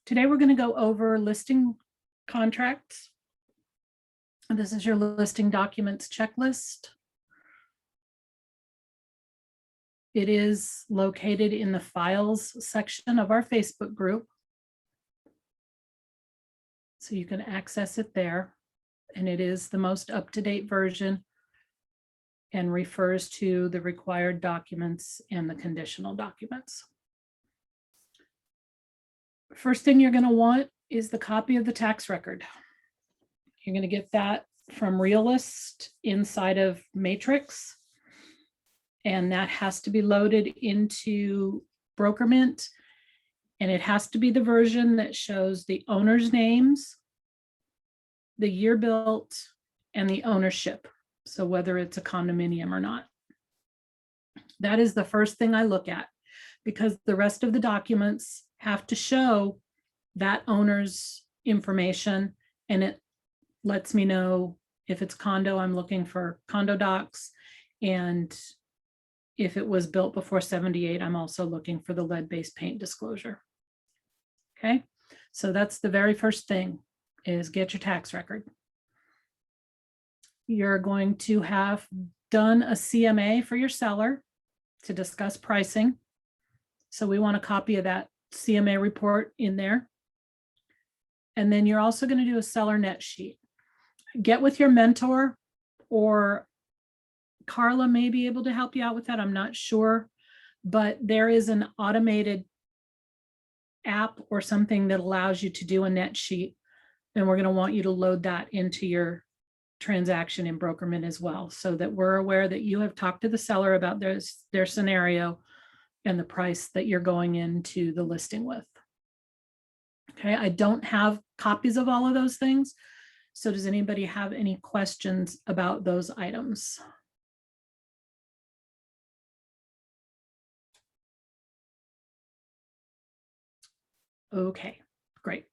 Today, we're going to go over listing contracts. And this is your listing documents checklist. It is located in the files section of our Facebook group. So you can access it there. And it is the most up-to-date version and refers to the required documents and the conditional documents. First thing you're going to want is the copy of the tax record. You're going to get that from Realist inside of Matrix. And that has to be loaded into Brokermint. And it has to be the version that shows the owner's names, the year built, and the ownership. So whether it's a condominium or not. That is the first thing I look at, because the rest of the documents have to show that owner's information, and it lets me know if it's condo, I'm looking for condo docs, and if it was built before 78, I'm also looking for the lead-based paint disclosure. Okay, so that's the very first thing, is get your tax record. You're going to have done a CMA for your seller to discuss pricing. So we want a copy of that CMA report in there. And then you're also going to do a seller net sheet. Get with your mentor, or Carla may be able to help you out with that. I'm not sure, but there is an automated app or something that allows you to do a net sheet. And we're going to want you to load that into your transaction in Brokermint as well, so that we're aware that you have talked to the seller about their scenario and the price that you're going into the listing with. Okay, I don't have copies of all of those things. So does anybody have any questions about those items? Okay, great.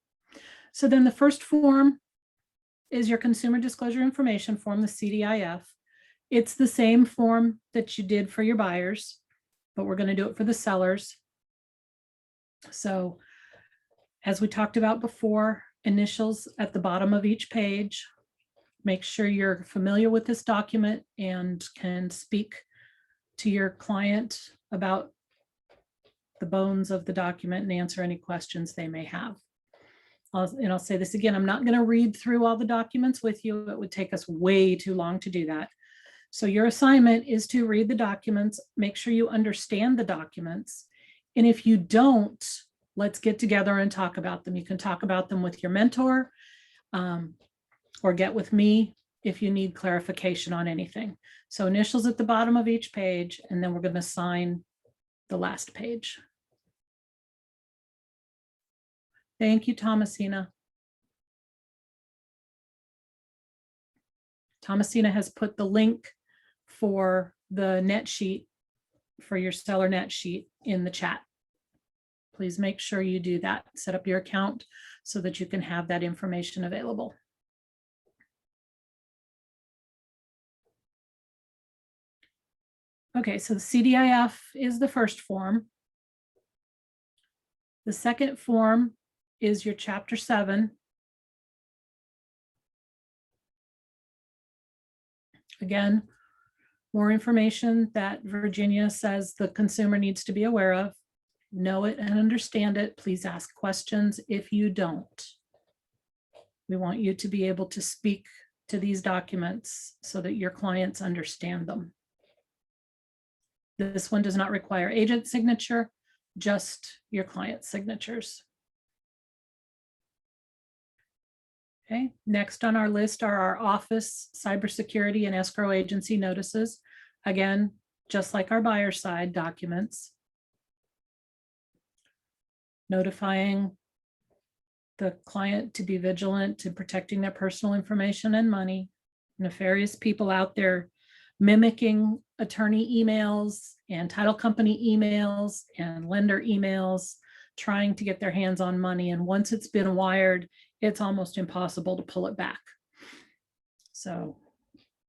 So then the first form is your consumer disclosure information form, the CDIF. It's the same form that you did for your buyers, but we're going to do it for the sellers. So as we talked about before, initials at the bottom of each page. Make sure you're familiar with this document and can speak to your client about the bones of the document and answer any questions they may have. I'll say this again, I'm not going to read through all the documents with you. It would take us way too long to do that. So your assignment is to read the documents, make sure you understand the documents. And if you don't, let's get together and talk about them. You can talk about them with your mentor, or get with me if you need clarification on anything. So initials at the bottom of each page, and then we're going to sign the last page. Thank you, Thomasina. Thomasina has put the link for the net sheet, for your seller net sheet, in the chat. Please make sure you do that. Set up your account so that you can have that information available. Okay, so the CDIF is the first form. The second form is your Chapter 7. Again, more information that Virginia says the consumer needs to be aware of. Know it and understand it. Please ask questions if you don't. We want you to be able to speak to these documents so that your clients understand them. This one does not require agent signature, just your client signatures. Okay, next on our list are our office, cybersecurity, and escrow agency notices. Again, just like our buyer side documents. Notifying the client to be vigilant in protecting their personal information and money. Nefarious people out there mimicking attorney emails and title company emails and lender emails, trying to get their hands on money. And once it's been wired, it's almost impossible to pull it back. So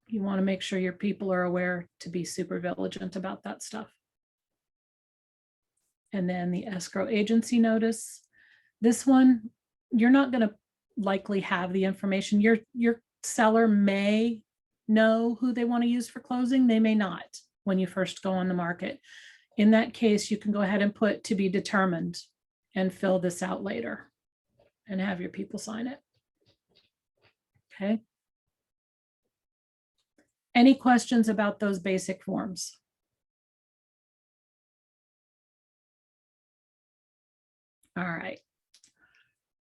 you want to make sure your people are aware to be super vigilant about that stuff. And then the escrow agency notice. This one, you're not going to likely have the information. Your seller may know who they want to use for closing. They may not when you first go on the market. In that case, you can go ahead and put to be determined and fill this out later and have your people sign it. Okay. Any questions about those basic forms? All right.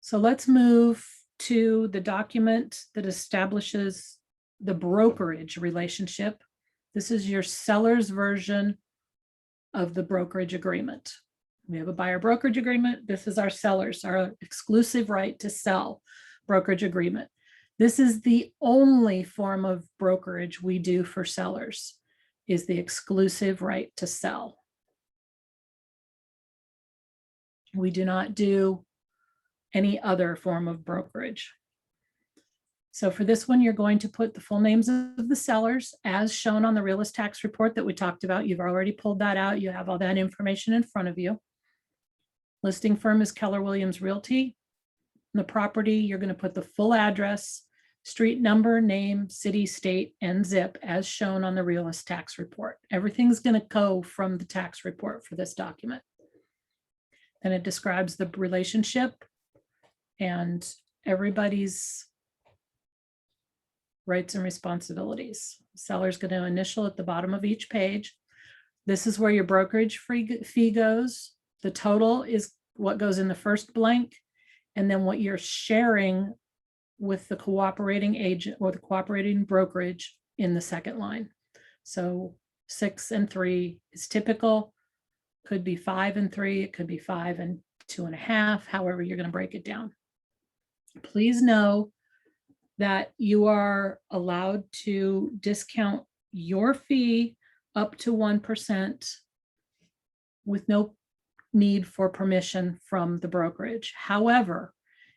So let's move to the document that establishes the brokerage relationship. This is your seller's version of the brokerage agreement. We have a buyer brokerage agreement. This is our seller's, our exclusive right to sell brokerage agreement. This is the only form of brokerage we do for sellers, is the exclusive right to sell. We do not do any other form of brokerage. So for this one, you're going to put the full names of the sellers as shown on the realist tax report that we talked about. You've already pulled that out. You have all that information in front of you. Listing firm is Keller Williams Realty. The property, you're going to put the full address, street number, name, city, state, and zip as shown on the realist tax report. Everything's going to go from the tax report for this document. Then it describes the relationship and everybody's rights and responsibilities. Seller's going to initial at the bottom of each page. This is where your brokerage fee goes. The total is what goes in the first blank, and then what you're sharing with the cooperating agent or the cooperating brokerage in the second line. So 6 and 3 is typical. Could be 5 and 3. It could be 5 and 2.5. However, you're going to break it down. Please know that you are allowed to discount your fee up to 1% with no need for permission from the brokerage. However,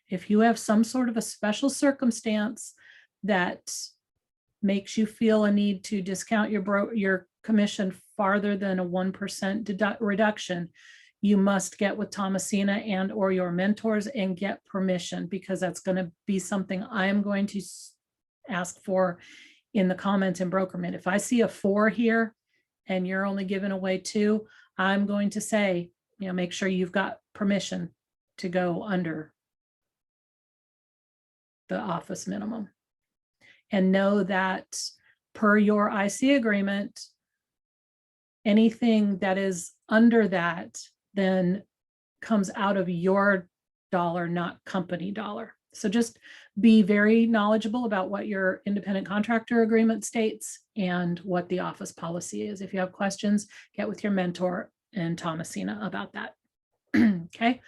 if you have some sort of a special circumstance that makes you feel a need to discount your commission farther than a 1% reduction, you must get with Thomasina and or your mentors and get permission, because that's going to be something I'm going to ask for in the comments in Brokerman. If I see a 4 here and you're only giving away 2, I'm going to say, make sure you've got permission to go under the office minimum. And know that per your IC agreement, anything that is under that then comes out of your dollar, not company dollar. So just be very knowledgeable about what your independent contractor agreement states and what the office policy is. If you have questions, get with your mentor and Thomasina about that. Okay.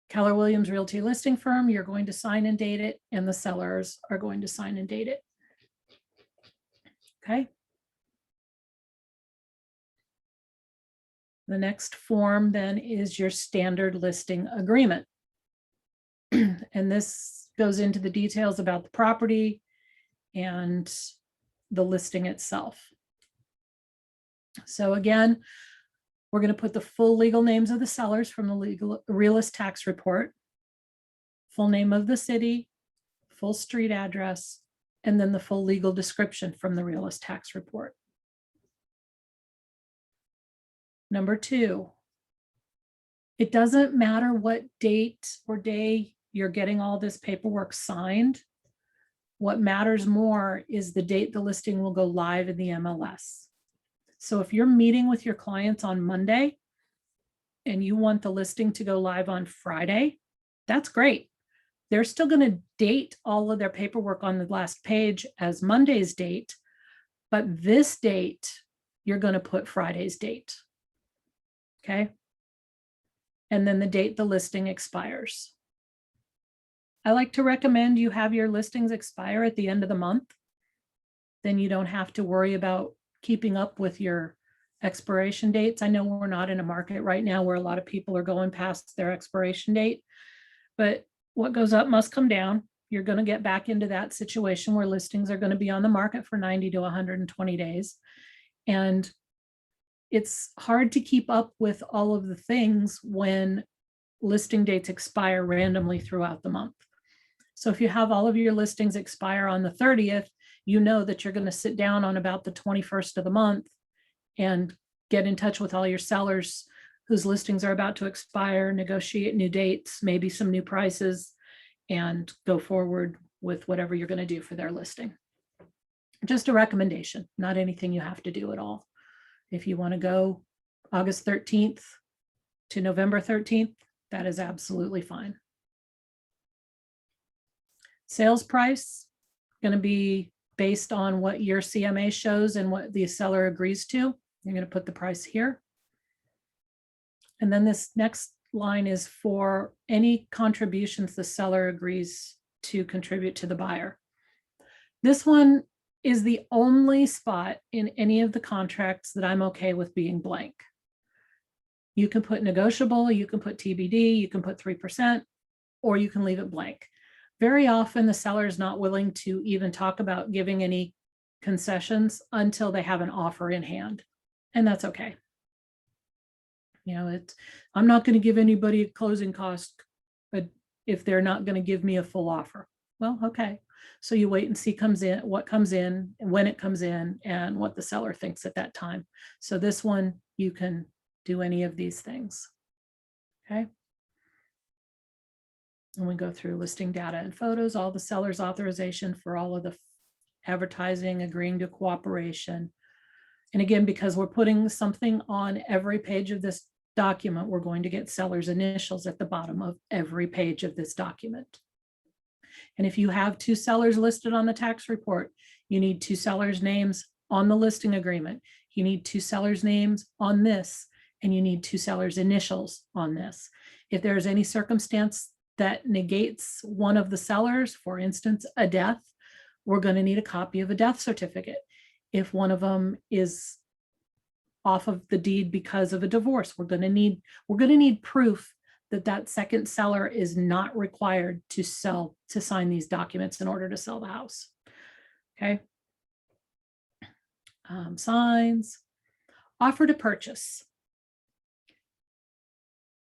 Keller Williams Realty listing firm, you're going to sign and date it, and the sellers are going to sign and date it. Okay. The next form then is your standard listing agreement. And this goes into the details about the property and the listing itself. So again, we're going to put the full legal names of the sellers from the realist tax report, full name of the city, full street address, and then the full legal description from the realist tax report. Number 2, it doesn't matter what date or day you're getting all this paperwork signed. What matters more is the date the listing will go live in the MLS. So if you're meeting with your clients on Monday and you want the listing to go live on Friday, that's great. They're still going to date all of their paperwork on the last page as Monday's date, but this date, you're going to put Friday's date. Okay. And then the date the listing expires. I like to recommend you have your listings expire at the end of the month. Then you don't have to worry about keeping up with your expiration dates. I know we're not in a market right now where a lot of people are going past their expiration date, but what goes up must come down. You're going to get back into that situation where listings are going to be on the market for 90 to 120 days. And it's hard to keep up with all of the things when listing dates expire randomly throughout the month. So if you have all of your listings expire on the 30th, you know that you're going to sit down on about the 21st of the month and get in touch with all your sellers whose listings are about to expire, negotiate new dates, maybe some new prices, and go forward with whatever you're going to do for their listing. Just a recommendation, not anything you have to do at all. If you want to go August 13th to November 13th, that is absolutely fine. Sales price going to be based on what your CMA shows and what the seller agrees to. You're going to put the price here. And then this next line is for any contributions the seller agrees to contribute to the buyer. This one is the only spot in any of the contracts that I'm okay with being blank. You can put negotiable, you can put TBD, you can put 3%, or you can leave it blank. Very often the seller is not willing to even talk about giving any concessions until they have an offer in hand. And that's okay. You know, I'm not going to give anybody a closing cost, but if they're not going to give me a full offer, well, okay. So you wait and see what comes in, and when it comes in, and what the seller thinks at that time. So this one, you can do any of these things. Okay. And we go through listing data and photos, all the seller's authorization for all of the advertising, agreeing to cooperation. And again, because we're putting something on every page of this document, we're going to get seller's initials at the bottom of every page of this document. And if you have two sellers listed on the tax report, you need two sellers' names on the listing agreement. You need two sellers' names on this, and you need two sellers' initials on this. If there's any circumstance that negates one of the sellers, for instance, a death, we're going to need a copy of a death certificate. If one of them is off of the deed because of a divorce, we're going to need proof that that second seller is not required to sign these documents in order to sell the house. Okay. Signs, offer to purchase.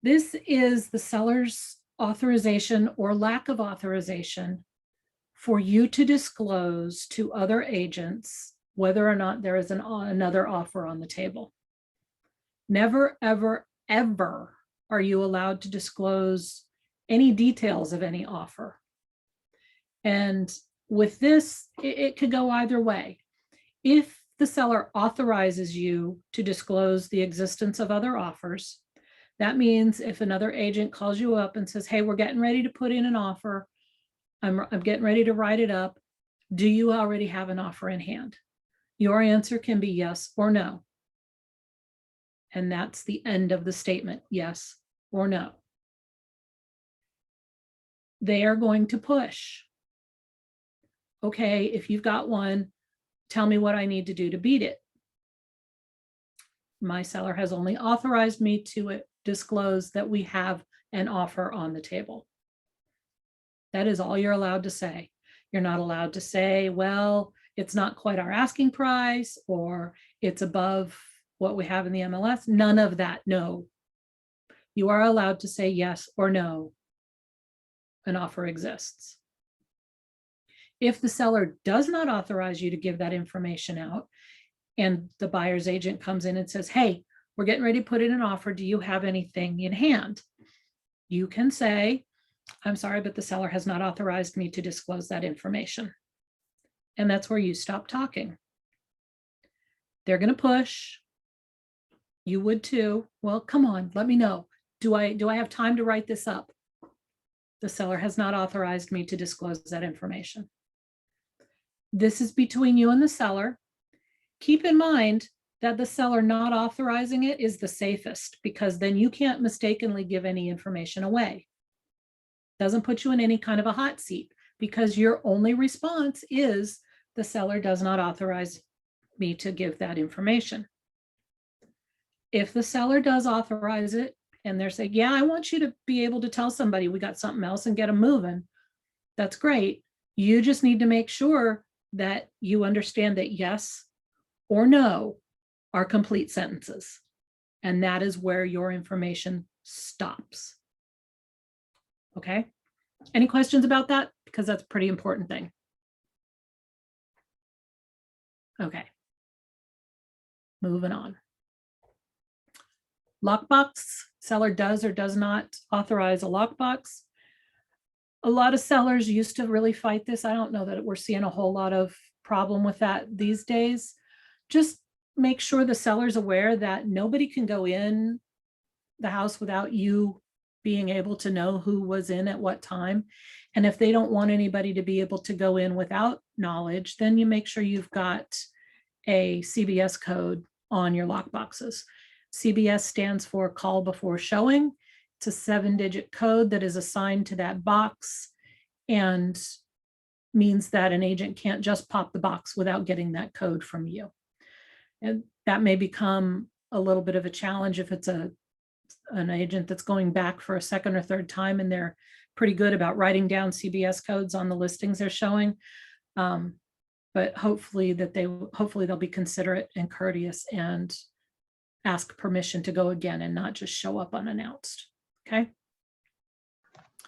This is the seller's authorization or lack of authorization for you to disclose to other agents whether or not there is another offer on the table. Never, ever, ever are you allowed to disclose any details of any offer. And with this, it could go either way. If the seller authorizes you to disclose the existence of other offers, that means if another agent calls you up and says, hey, we're getting ready to put in an offer, I'm getting ready to write it up, do you already have an offer in hand? Your answer can be yes or no. And that's the end of the statement, yes or no. They are going to push. Okay, if you've got one, tell me what I need to do to beat it. My seller has only authorized me to disclose that we have an offer on the table. That is all you're allowed to say. You're not allowed to say, well, it's not quite our asking price, or it's above what we have in the MLS. None of that, no. You are allowed to say yes or no. An offer exists. If the seller does not authorize you to give that information out, and the buyer's agent comes in and says, hey, we're getting ready to put in an offer, do you have anything in hand? You can say, I'm sorry, but the seller has not authorized me to disclose that information. And that's where you stop talking. They're going to push. You would too. Well, come on, let me know. Do I have time to write this up? The seller has not authorized me to disclose that information. This is between you and the seller. Keep in mind that the seller not authorizing it is the safest, because then you can't mistakenly give any information away. Doesn't put you in any kind of a hot seat, because your only response is the seller does not authorize me to give that information. If the seller does authorize it and they're saying, yeah, I want you to be able to tell somebody we got something else and get them moving, that's great. You just need to make sure that you understand that yes or no are complete sentences. And that is where your information stops. Okay. Any questions about that? Because that's a pretty important thing. Okay. Moving on. Lockbox, seller does or does not authorize a lockbox. A lot of sellers used to really fight this. I don't know that we're seeing a whole lot of problem with that these days. Just make sure the seller's aware that nobody can go in the house without you being able to know who was in at what time. And if they don't want anybody to be able to go in without knowledge, then you make sure you've got a CBS code on your lockboxes. CBS stands for call before showing. It's a 7-digit code that is assigned to that box and means that an agent can't just pop the box without getting that code from you. And that may become a little bit of a challenge if it's an agent that's going back for a second or third time and they're pretty good about writing down CBS codes on the listings they're showing. But hopefully they'll be considerate and courteous and ask permission to go again and not just show up unannounced. Okay.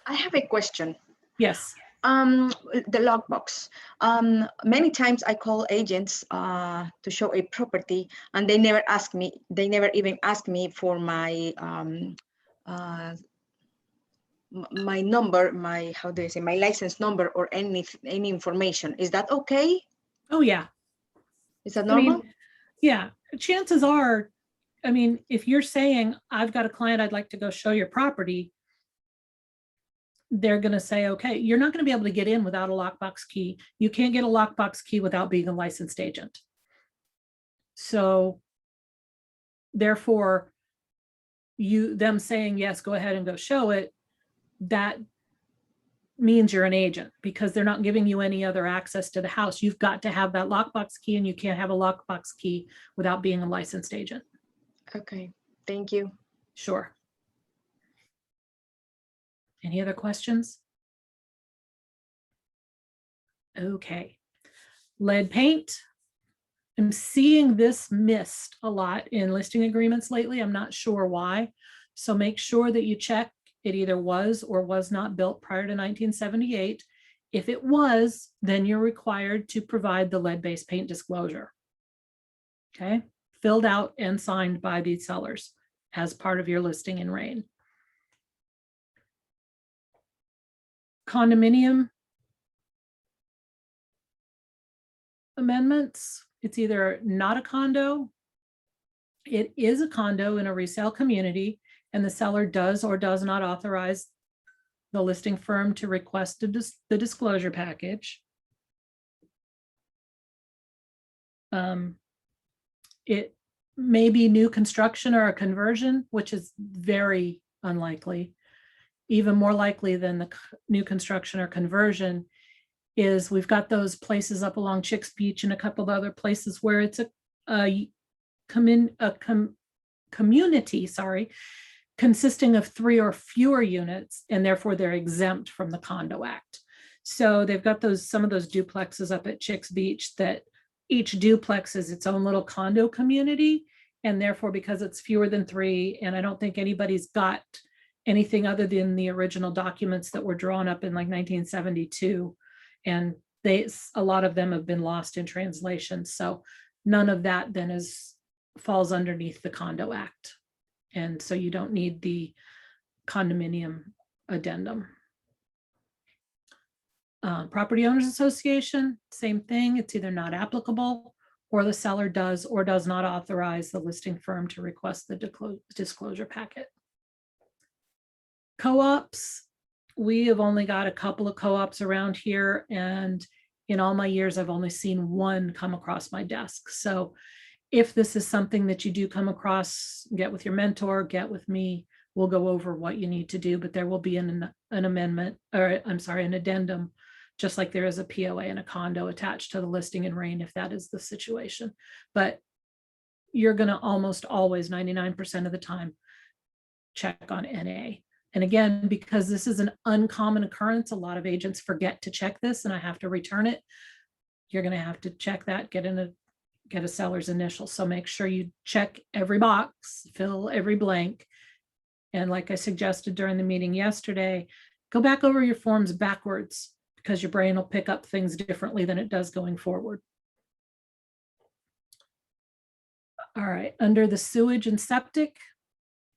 I have a question. Yes. The lockbox. Many times I call agents to show a property, and they never ask me. They never even ask me for my my number, my, how do you say, my license number or any information. Is that okay? Oh yeah. Is that normal? Yeah. Chances are, I mean, if you're saying I've got a client, I'd like to go show your property, they're going to say, okay, you're not going to be able to get in without a lockbox key. You can't get a lockbox key without being a licensed agent. So therefore, them saying, yes, go ahead and go show it, that means you're an agent because they're not giving you any other access to the house. You've got to have that lockbox key, and you can't have a lockbox key without being a licensed agent. Okay, thank you. Sure. Any other questions? Okay. Lead paint. I'm seeing this missed a lot in listing agreements lately. I'm not sure why. So make sure that you check it either was or was not built prior to 1978. If it was, then you're required to provide the lead-based paint disclosure. Okay, filled out and signed by the sellers as part of your listing in RAIN. Condominium amendments. It's either not a condo, it is a condo in a resale community, and the seller does or does not authorize the listing firm to request the disclosure package. It may be new construction or a conversion, which is very unlikely. Even more likely than the new construction or conversion is we've got those places up along Chicks Beach and a couple of other places where it's a community, consisting of 3 or fewer units, and therefore they're exempt from the Condo Act. So they've got some of those duplexes up at Chicks Beach that each duplex is its own little condo community, and therefore because it's fewer than 3, and I don't think anybody's got anything other than the original documents that were drawn up in like 1972, and a lot of them have been lost in translation. So none of that then falls underneath the Condo Act. And so you don't need the condominium addendum. Property Owners Association, same thing. It's either not applicable or the seller does or does not authorize the listing firm to request the disclosure packet. Co-ops, we have only got a couple of co-ops around here, and in all my years, I've only seen one come across my desk. So if this is something that you do come across, get with your mentor, get with me, we'll go over what you need to do, but there will be an amendment, or I'm sorry, an addendum, just like there is a POA and a condo attached to the listing in RAIN if that is the situation. But you're going to almost always, 99% of the time, check on NA. And again, because this is an uncommon occurrence, a lot of agents forget to check this, and I have to return it. You're going to have to check that, get a seller's initial. So make sure you check every box, fill every blank. And like I suggested during the meeting yesterday, Go back over your forms backwards because your brain will pick up things differently than it does going forward. All right, under the sewage and septic,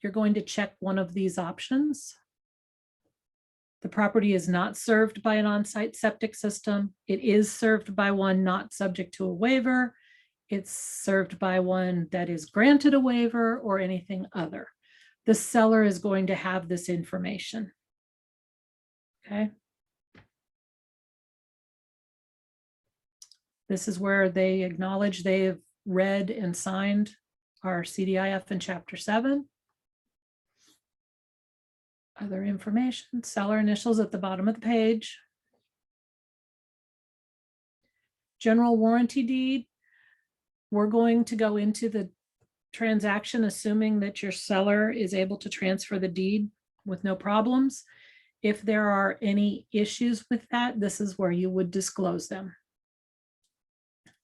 you're going to check one of these options. The property is not served by an on-site septic system. It is served by one not subject to a waiver. It's served by one that is granted a waiver or anything other. The seller is going to have this information. Okay. This is where they acknowledge they have read and signed our CDIF in Chapter 7. Other information, seller initials at the bottom of the page. General warranty deed. We're going to go into the transaction assuming that your seller is able to transfer the deed with no problems. If there are any issues with that, this is where you would disclose them.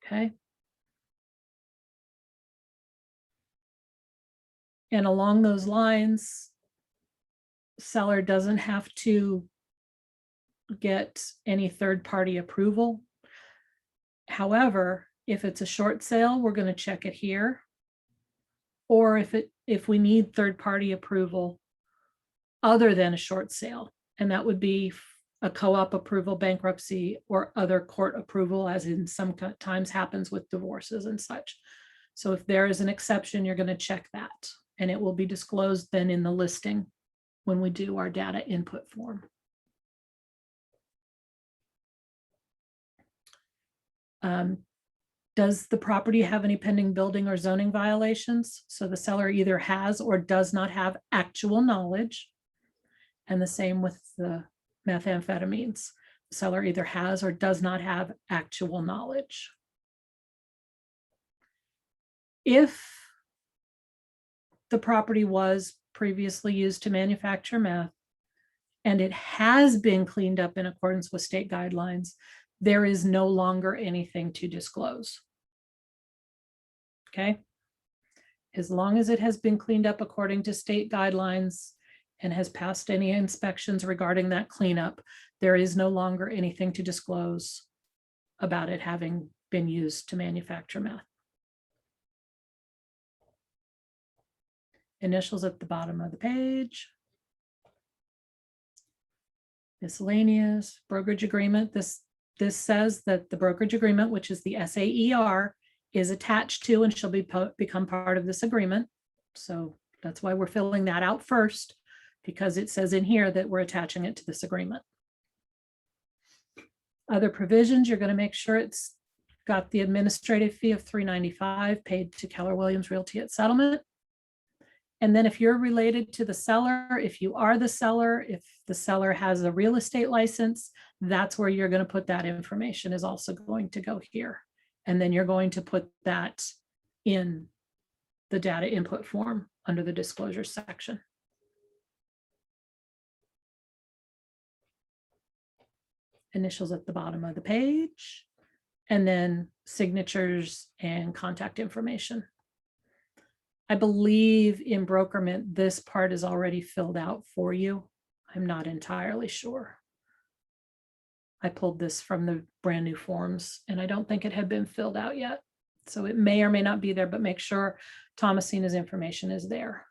Okay. And along those lines, seller doesn't have to get any third-party approval. However, if it's a short sale, we're going to check it here. Or if we need third-party approval other than a short sale, and that would be a co-op approval, bankruptcy, or other court approval, as in sometimes happens with divorces and such. So if there is an exception, you're going to check that, and it will be disclosed then in the listing when we do our data input form. Does the property have any pending building or zoning violations? So the seller either has or does not have actual knowledge. And the same with the methamphetamines. The seller either has or does not have actual knowledge. If the property was previously used to manufacture meth and it has been cleaned up in accordance with state guidelines, there is no longer anything to disclose. Okay. As long as it has been cleaned up according to state guidelines and has passed any inspections regarding that cleanup, there is no longer anything to disclose about it having been used to manufacture meth. Initials at the bottom of the page. Miscellaneous brokerage agreement. This says that the brokerage agreement, which is the SAER, is attached to and shall become part of this agreement. So that's why we're filling that out first, because it says in here that we're attaching it to this agreement. Other provisions, you're going to make sure it's got the administrative fee of $395 paid to Keller Williams Realty at settlement. And then if you're related to the seller, if you are the seller, if the seller has a real estate license, that's where you're going to put that information, is also going to go here. And then you're going to put that in the data input form under the disclosure section. Initials at the bottom of the page, and then signatures and contact information. I believe in Brokerment, this part is already filled out for you. I'm not entirely sure. I pulled this from the brand new forms and I don't think it had been filled out yet. So it may or may not be there, but make sure Thomasina's information is there.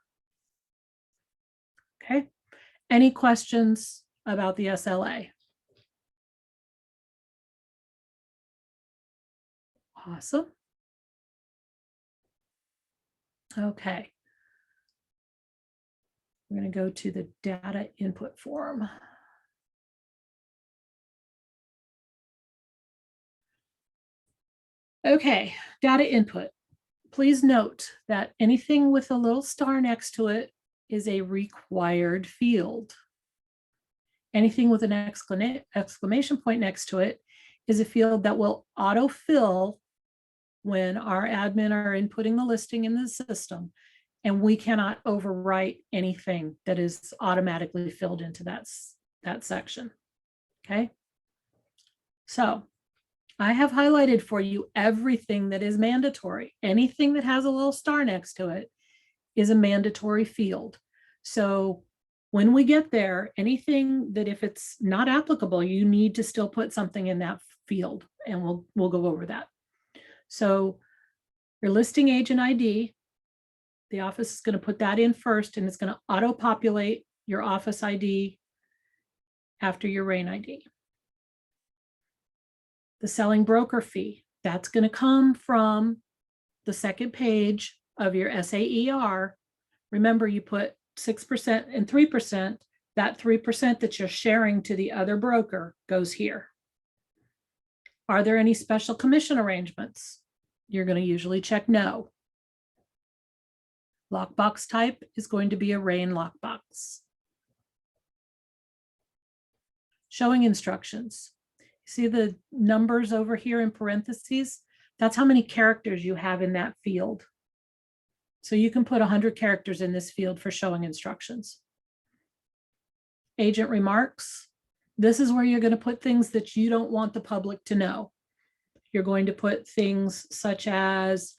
Okay. Any questions about the SLA? Awesome. Okay. We're going to go to the data input form. Okay, data input. Please note that anything with a little star next to it is a required field. Anything with an exclamation point next to it is a field that will autofill when our admin are inputting the listing in the system, and we cannot overwrite anything that is automatically filled into that section. Okay. So I have highlighted for you everything that is mandatory. Anything that has a little star next to it is a mandatory field. So When we get there, anything that if it's not applicable, you need to still put something in that field, and we'll go over that. So your listing agent ID, the office is going to put that in first, and it's going to auto-populate your office ID after your RAIN ID. The selling broker fee, that's going to come from the second page of your SAER. Remember, you put 6% and 3%. That 3% that you're sharing to the other broker goes here. Are there any special commission arrangements? You're going to usually check no. Lockbox type is going to be a RAIN lockbox. Showing instructions. See the numbers over here in parentheses? That's how many characters you have in that field. So you can put 100 characters in this field for showing instructions. Agent remarks. This is where you're going to put things that you don't want the public to know. You're going to put things such as,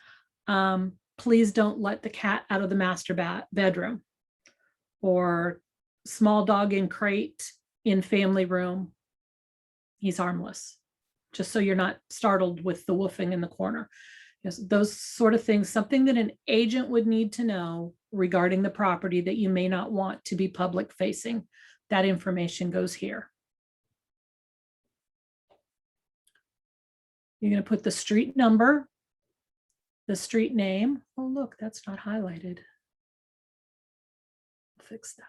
please don't let the cat out of the master bedroom, or small dog in crate in family room. He's harmless, just so you're not startled with the woofing in the corner. Yes, those sort of things, something that an agent would need to know regarding the property that you may not want to be public facing. That information goes here. You're going to put the street number, the street name. Oh, look, that's not highlighted. Fix that.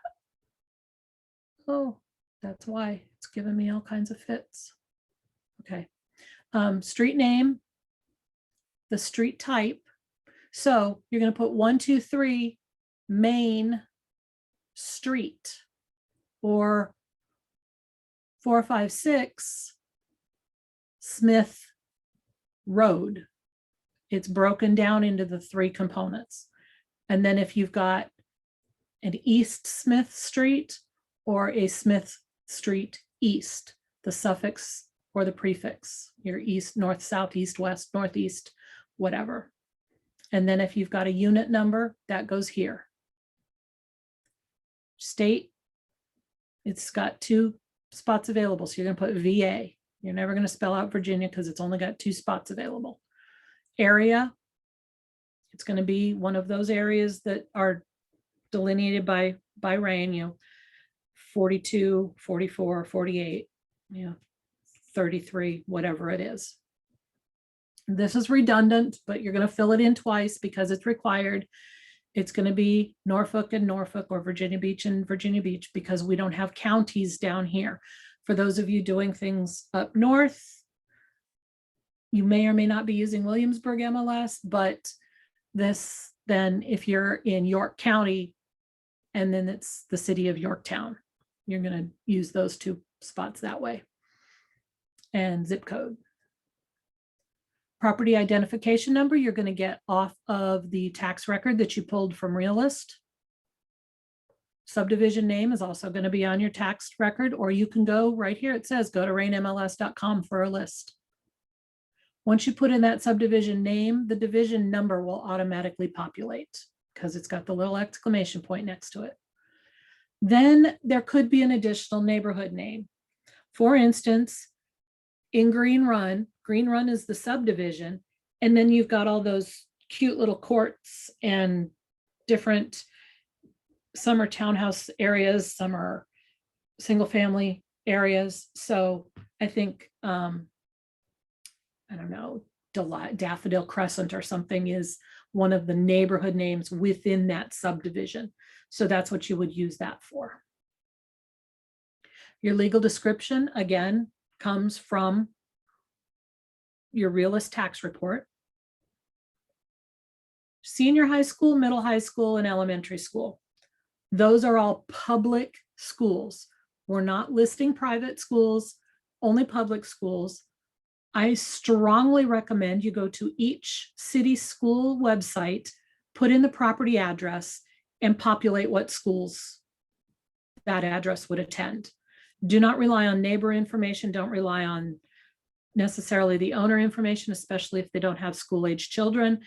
Oh, that's why it's giving me all kinds of fits. Okay. Street name, the street type. So you're going to put 123 Main Street, or 456 Smith Road. It's broken down into the 3 components. And then if you've got an East Smith Street or a Smith Street East, the suffix or the prefix, your east, north, south, east, west, northeast, whatever. And then if you've got a unit number, that goes here. State, it's got 2 spots available. So you're going to put VA. You're never going to spell out Virginia because it's only got 2 spots available. Area, it's going to be one of those areas that are delineated by RAIN, you know, 42, 44, 48, you know, 33, whatever it is. This is redundant, but you're going to fill it in twice because it's required. It's going to be Norfolk and Norfolk, or Virginia Beach and Virginia Beach, because we don't have counties down here. For those of you doing things up north, you may or may not be using Williamsburg MLS, but this, then if you're in York County, and then it's the city of Yorktown, you're going to use those 2 spots that way. And zip code. Property identification number, you're going to get off of the tax record that you pulled from Realist. Subdivision name is also going to be on your tax record, or you can go right here. It says go to rainmls.com for a list. Once you put in that subdivision name, the division number will automatically populate because it's got the little exclamation point next to it. Then there could be an additional neighborhood name. For instance, in Green Run is the subdivision, and then you've got all those cute little courts and different, some are townhouse areas, some are single family areas. So I think, I don't know, Daffodil Crescent or something is one of the neighborhood names within that subdivision. So that's what you would use that for. Your legal description, again, comes from your Realist tax report. Senior high school, middle high school, and elementary school. Those are all public schools. We're not listing private schools, only public schools. I strongly recommend you go to each city school website, put in the property address, and populate what schools that address would attend. Do not rely on neighbor information. Don't rely on necessarily the owner information, especially if they don't have school-age children.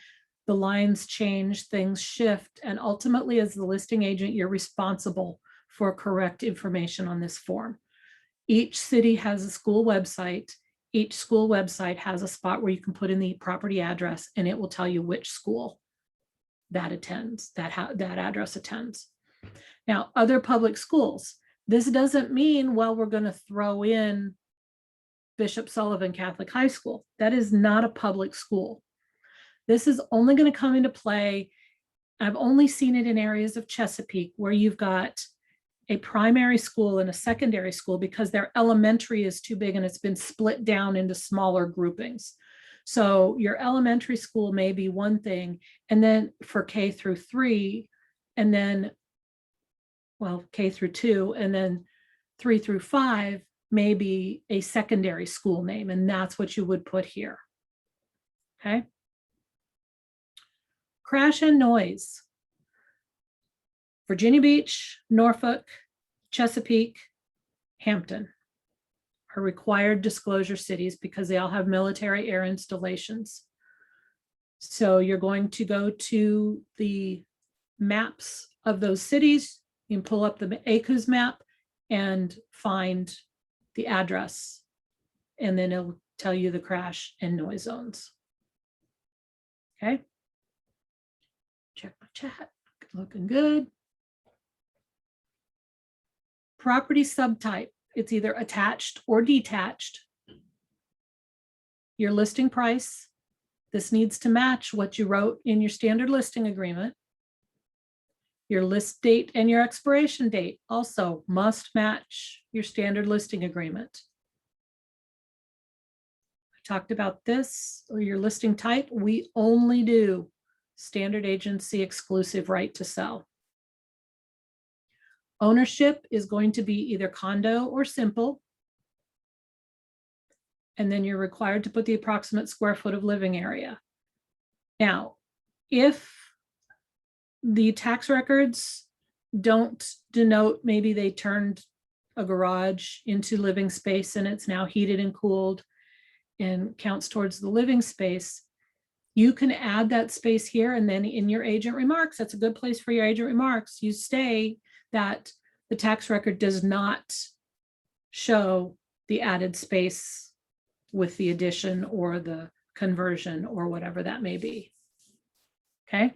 The lines change, things shift, and ultimately as the listing agent, you're responsible for correct information on this form. Each city has a school website. Each school website has a spot where you can put in the property address, and it will tell you which school that attends, that address attends. Now, other public schools, this doesn't mean, well, we're going to throw in Bishop Sullivan Catholic High School. That is not a public school. This is only going to come into play. I've only seen it in areas of Chesapeake where you've got a primary school and a secondary school because their elementary is too big and it's been split down into smaller groupings. So your elementary school may be one thing, and then for K through 3, and then, well, K through 2, and then 3 through 5 may be a secondary school name, and that's what you would put here. Okay. Crash and noise. Virginia Beach, Norfolk, Chesapeake, Hampton are required disclosure cities because they all have military air installations. So you're going to go to the maps of those cities. You can pull up the ACUS map and find the address, and then it'll tell you the crash and noise zones. Okay. Check my chat. Looking good. Property subtype. It's either attached or detached. Your listing price. This needs to match what you wrote in your standard listing agreement. Your list date and your expiration date also must match your standard listing agreement. I talked about this, or your listing type. We only do standard agency exclusive right to sell. Ownership is going to be either condo or simple. And then you're required to put the approximate square foot of living area. Now, if the tax records don't denote, maybe they turned a garage into living space and it's now heated and cooled and counts towards the living space, you can add that space here, and then in your agent remarks, that's a good place for your agent remarks. You say that the tax record does not show the added space with the addition or the conversion or whatever that may be. Okay.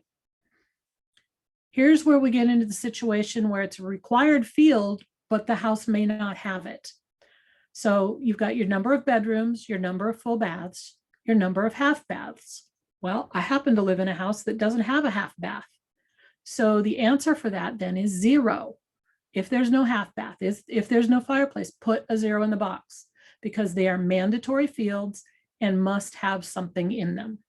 Here's where we get into the situation where it's a required field, but the house may not have it. So you've got your number of bedrooms, your number of full baths, your number of half baths. Well, I happen to live in a house that doesn't have a half bath. So the answer for that then is 0. If there's no half bath, if there's no fireplace, put a 0 in the box because they are mandatory fields and must have something in them.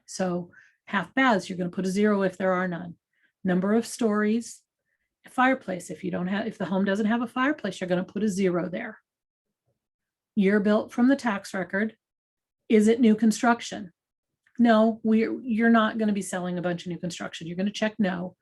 So half baths, you're going to put a 0 if there are none. Number of stories, a fireplace. If the home doesn't have a fireplace, you're going to put a 0 there. Year built from the tax record. Is it new construction? No, you're not going to be selling a bunch of new construction. You're going to check no.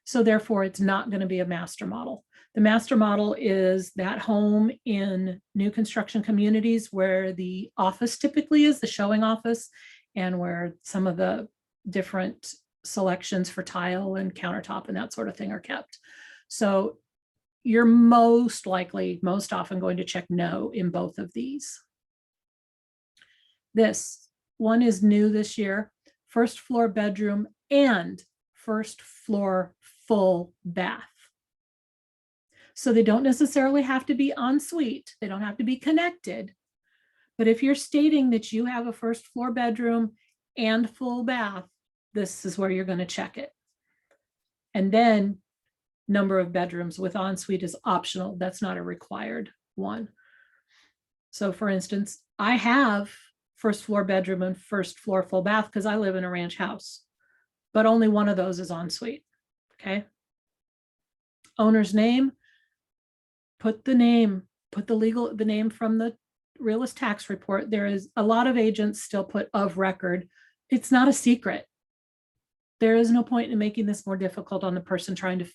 So therefore, it's not going to be a master model. The master model is that home in new construction communities where the office typically is, the showing office, and where some of the different selections for tile and countertop and that sort of thing are kept. So you're most often going to check no in both of these. This one is new this year, first floor bedroom and first floor full bath. So they don't necessarily have to be en suite. They don't have to be connected. But if you're stating that you have a first floor bedroom and full bath, this is where you're going to check it. And then number of bedrooms with en suite is optional. That's not a required one. So for instance, I have first floor bedroom and first floor full bath because I live in a ranch house, but only one of those is en suite. Okay. Owner's name, put the name, put the name from the realist tax report. There is a lot of agents still put of record. It's not a secret. There is no point in making this more difficult on the person trying to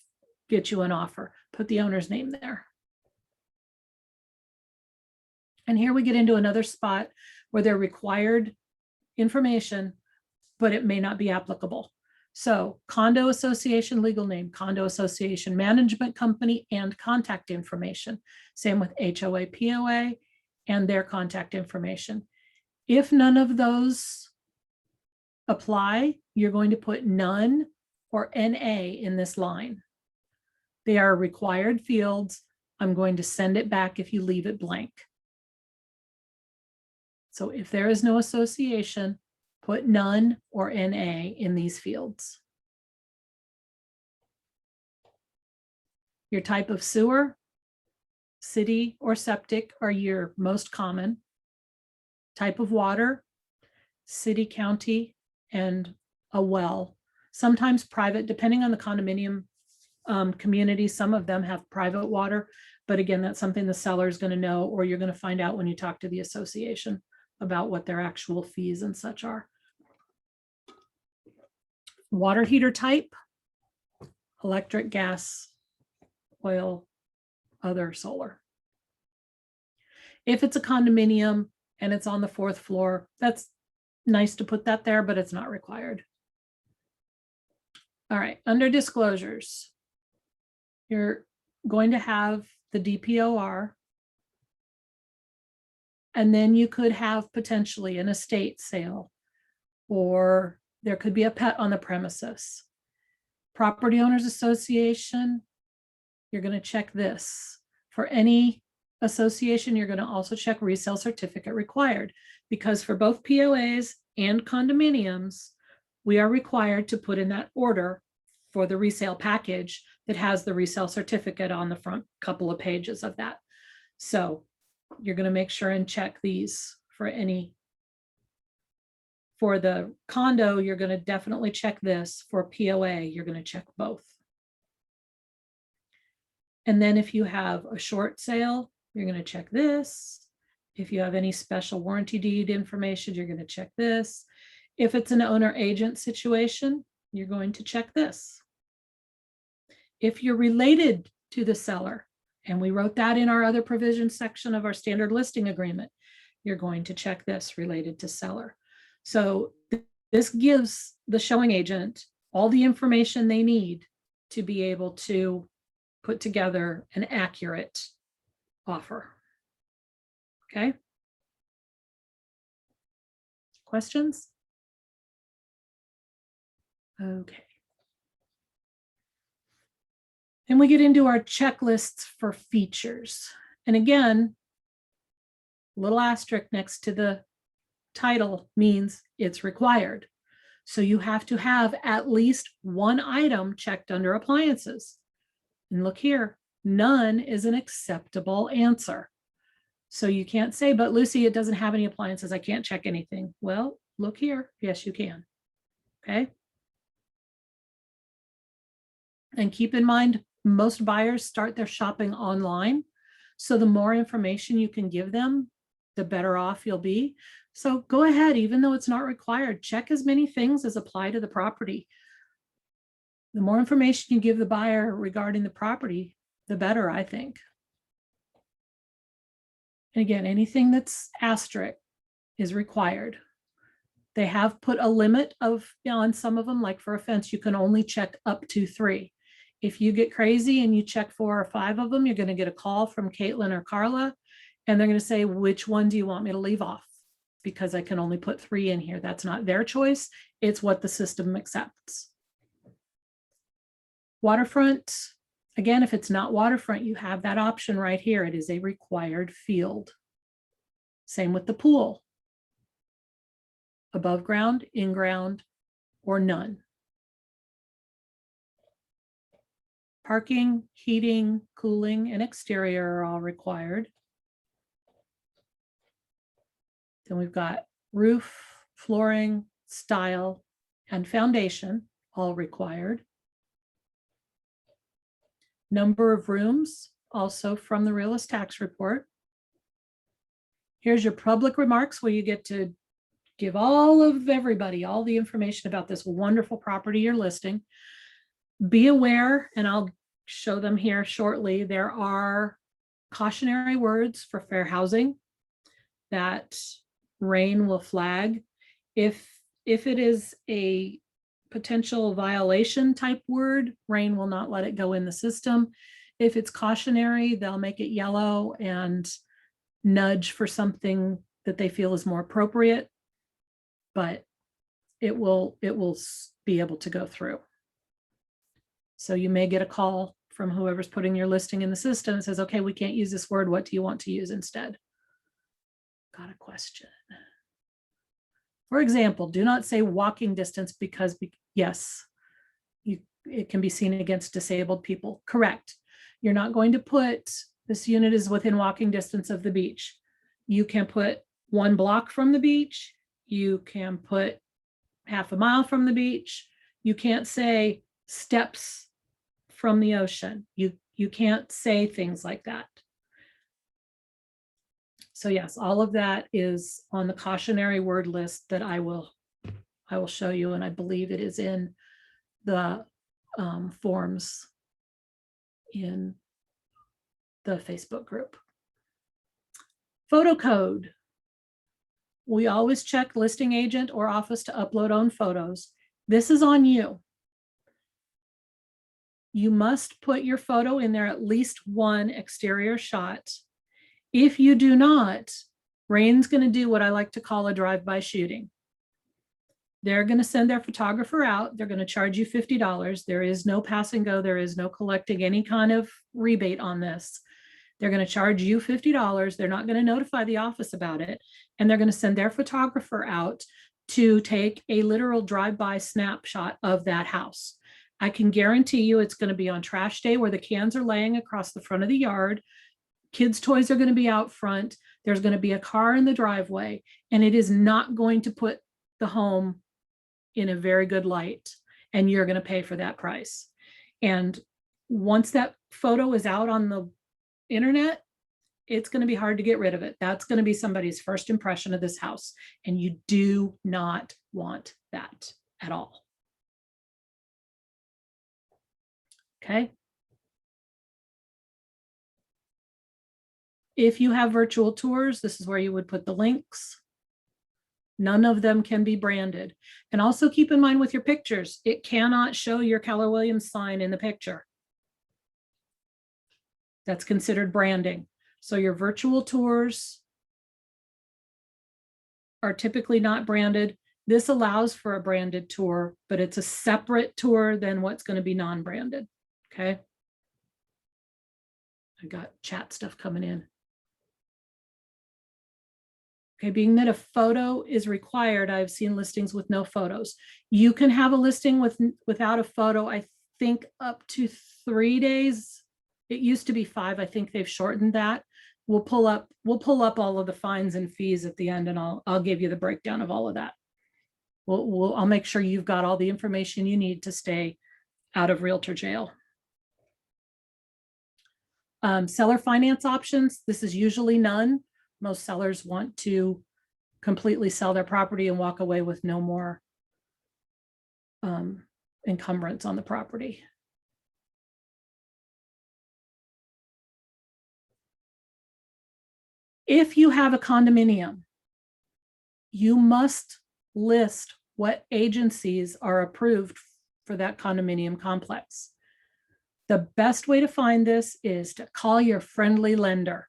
get you an offer. Put the owner's name there. And here we get into another spot where they're required information, but it may not be applicable. So condo association, legal name, condo association, management company, and contact information. Same with HOA, POA, and their contact information. If none of those apply, you're going to put none or NA in this line. They are required fields. I'm going to send it back if you leave it blank. So if there is no association, put none or NA in these fields. Your type of sewer, city or septic are your most common. Type of water, city, county, and a well. Sometimes private, depending on the condominium community, some of them have private water, but again, that's something the seller is going to know, or you're going to find out when you talk to the association about what their actual fees and such are. Water heater type, electric, gas, oil, other solar. If it's a condominium and it's on the 4th floor, that's nice to put that there, but it's not required. All right, under disclosures, you're going to have the DPOR, and then you could have potentially an estate sale, or there could be a pet on the premises. Property Owners Association, you're going to check this. For any association, you're going to also check resale certificate required, because for both POAs and condominiums, we are required to put in that order for the resale package that has the resale certificate on the front couple of pages of that. So you're going to make sure and check these for any. For the condo, you're going to definitely check this. For POA, you're going to check both. And then if you have a short sale, you're going to check this. If you have any special warranty deed information, you're going to check this. If it's an owner agent situation, you're going to check this. If you're related to the seller, and we wrote that in our other provisions section of our standard listing agreement, you're going to check this, related to seller. So this gives the showing agent all the information they need to be able to put together an accurate offer. Okay. Questions? Okay. Then we get into our checklists for features. And again, little asterisk next to the title means it's required. So you have to have at least one item checked under appliances. And look here, none is an acceptable answer. So you can't say, but Lucy, it doesn't have any appliances, I can't check anything. Well, look here, yes, you can. Okay. And keep in mind, most buyers start their shopping online. So the more information you can give them, the better off you'll be. So go ahead, even though it's not required, check as many things as apply to the property. The more information you give the buyer regarding the property, the better, I think. And again, anything that's asterisk is required. They have put a limit of, on some of them, like for a fence, you can only check up to 3. If you get crazy and you check 4 or 5 of them, you're going to get a call from Caitlin or Carla, and they're going to say, which one do you want me to leave off? Because I can only put 3 in here. That's not their choice. It's what the system accepts. Waterfront, again, if it's not waterfront, you have that option right here. It is a required field. Same with the pool. Above ground, in ground, or none. Parking, heating, cooling, and exterior are all required. Then we've got roof, flooring, style, and foundation, all required. Number of rooms, also from the realist tax report. Here's your public remarks, where you get to give all of everybody all the information about this wonderful property you're listing. Be aware, and I'll show them here shortly, there are cautionary words for fair housing that RAIN will flag. If it is a potential violation type word, Rain will not let it go in the system. If it's cautionary, they'll make it yellow and nudge for something that they feel is more appropriate, but it will be able to go through. So you may get a call from whoever's putting your listing in the system and says, okay, we can't use this word. What do you want to use instead? Got a question. For example, do not say walking distance because yes, it can be seen against disabled people. Correct. You're not going to put this unit is within walking distance of the beach. You can put 1 block from the beach. You can put half a mile from the beach. You can't say steps from the ocean. You can't say things like that. So yes, all of that is on the cautionary word list that I will show you, and I believe it is in the forms in the Facebook group. Photo code. We always check listing agent or office to upload own photos. This is on you. You must put your photo in there, at least one exterior shot. If you do not, Rain's going to do what I like to call a drive-by shooting. They're going to send their photographer out. They're going to charge you $50. There is no pass and go. There is no collecting any kind of rebate on this. They're going to charge you $50. They're not going to notify the office about it. And they're going to send their photographer out to take a literal drive-by snapshot of that house. I can guarantee you it's going to be on trash day where the cans are laying across the front of the yard. Kids' toys are going to be out front. There's going to be a car in the driveway, and it is not going to put the home in a very good light, and you're going to pay for that price. And once that photo is out on the internet, it's going to be hard to get rid of it. That's going to be somebody's first impression of this house, and you do not want that at all. Okay. If you have virtual tours, this is where you would put the links. None of them can be branded. And also keep in mind with your pictures, it cannot show your Keller Williams sign in the picture. That's considered branding. So your virtual tours are typically not branded. This allows for a branded tour, but it's a separate tour than what's going to be non-branded. Okay. I got chat stuff coming in. Okay, being that a photo is required, I've seen listings with no photos. You can have a listing without a photo, I think up to 3 days. It used to be 5. I think they've shortened that. We'll pull up all of the fines and fees at the end, and I'll give you the breakdown of all of that. I'll make sure you've got all the information you need to stay out of realtor jail. Seller finance options. This is usually none. Most sellers want to completely sell their property and walk away with no more encumbrance on the property. If you have a condominium, you must list what agencies are approved for that condominium complex. The best way to find this is to call your friendly lender.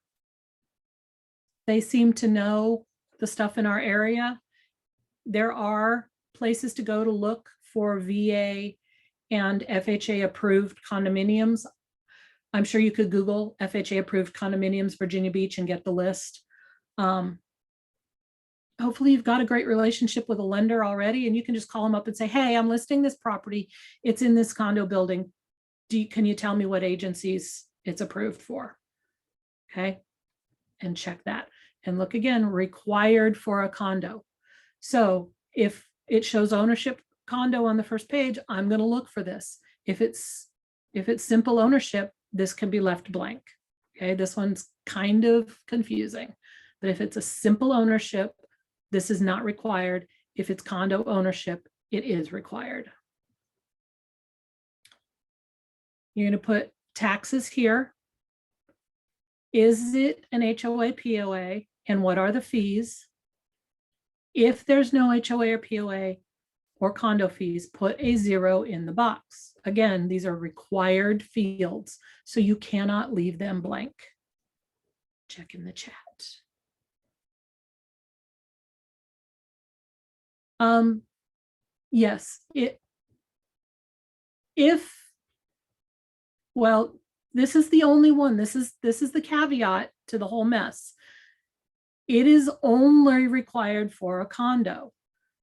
They seem to know the stuff in our area. There are places to go to look for VA and FHA approved condominiums. I'm sure you could Google FHA approved condominiums, Virginia Beach, and get the list. Hopefully you've got a great relationship with a lender already, and you can just call them up and say, hey, I'm listing this property. It's in this condo building. Can you tell me what agencies it's approved for? Okay. And check that. And look again, required for a condo. So if it shows ownership condo on the first page, I'm going to look for this. If it's simple ownership, this can be left blank. Okay, this one's kind of confusing, but if it's a simple ownership, this is not required. If it's condo ownership, it is required. You're going to put taxes here. Is it an HOA, POA, and what are the fees? If there's no HOA or POA, or condo fees, put a 0 in the box. Again, these are required fields, so you cannot leave them blank. Check in the chat. Yes, well, this is the only one. This is the caveat to the whole mess. It is only required for a condo.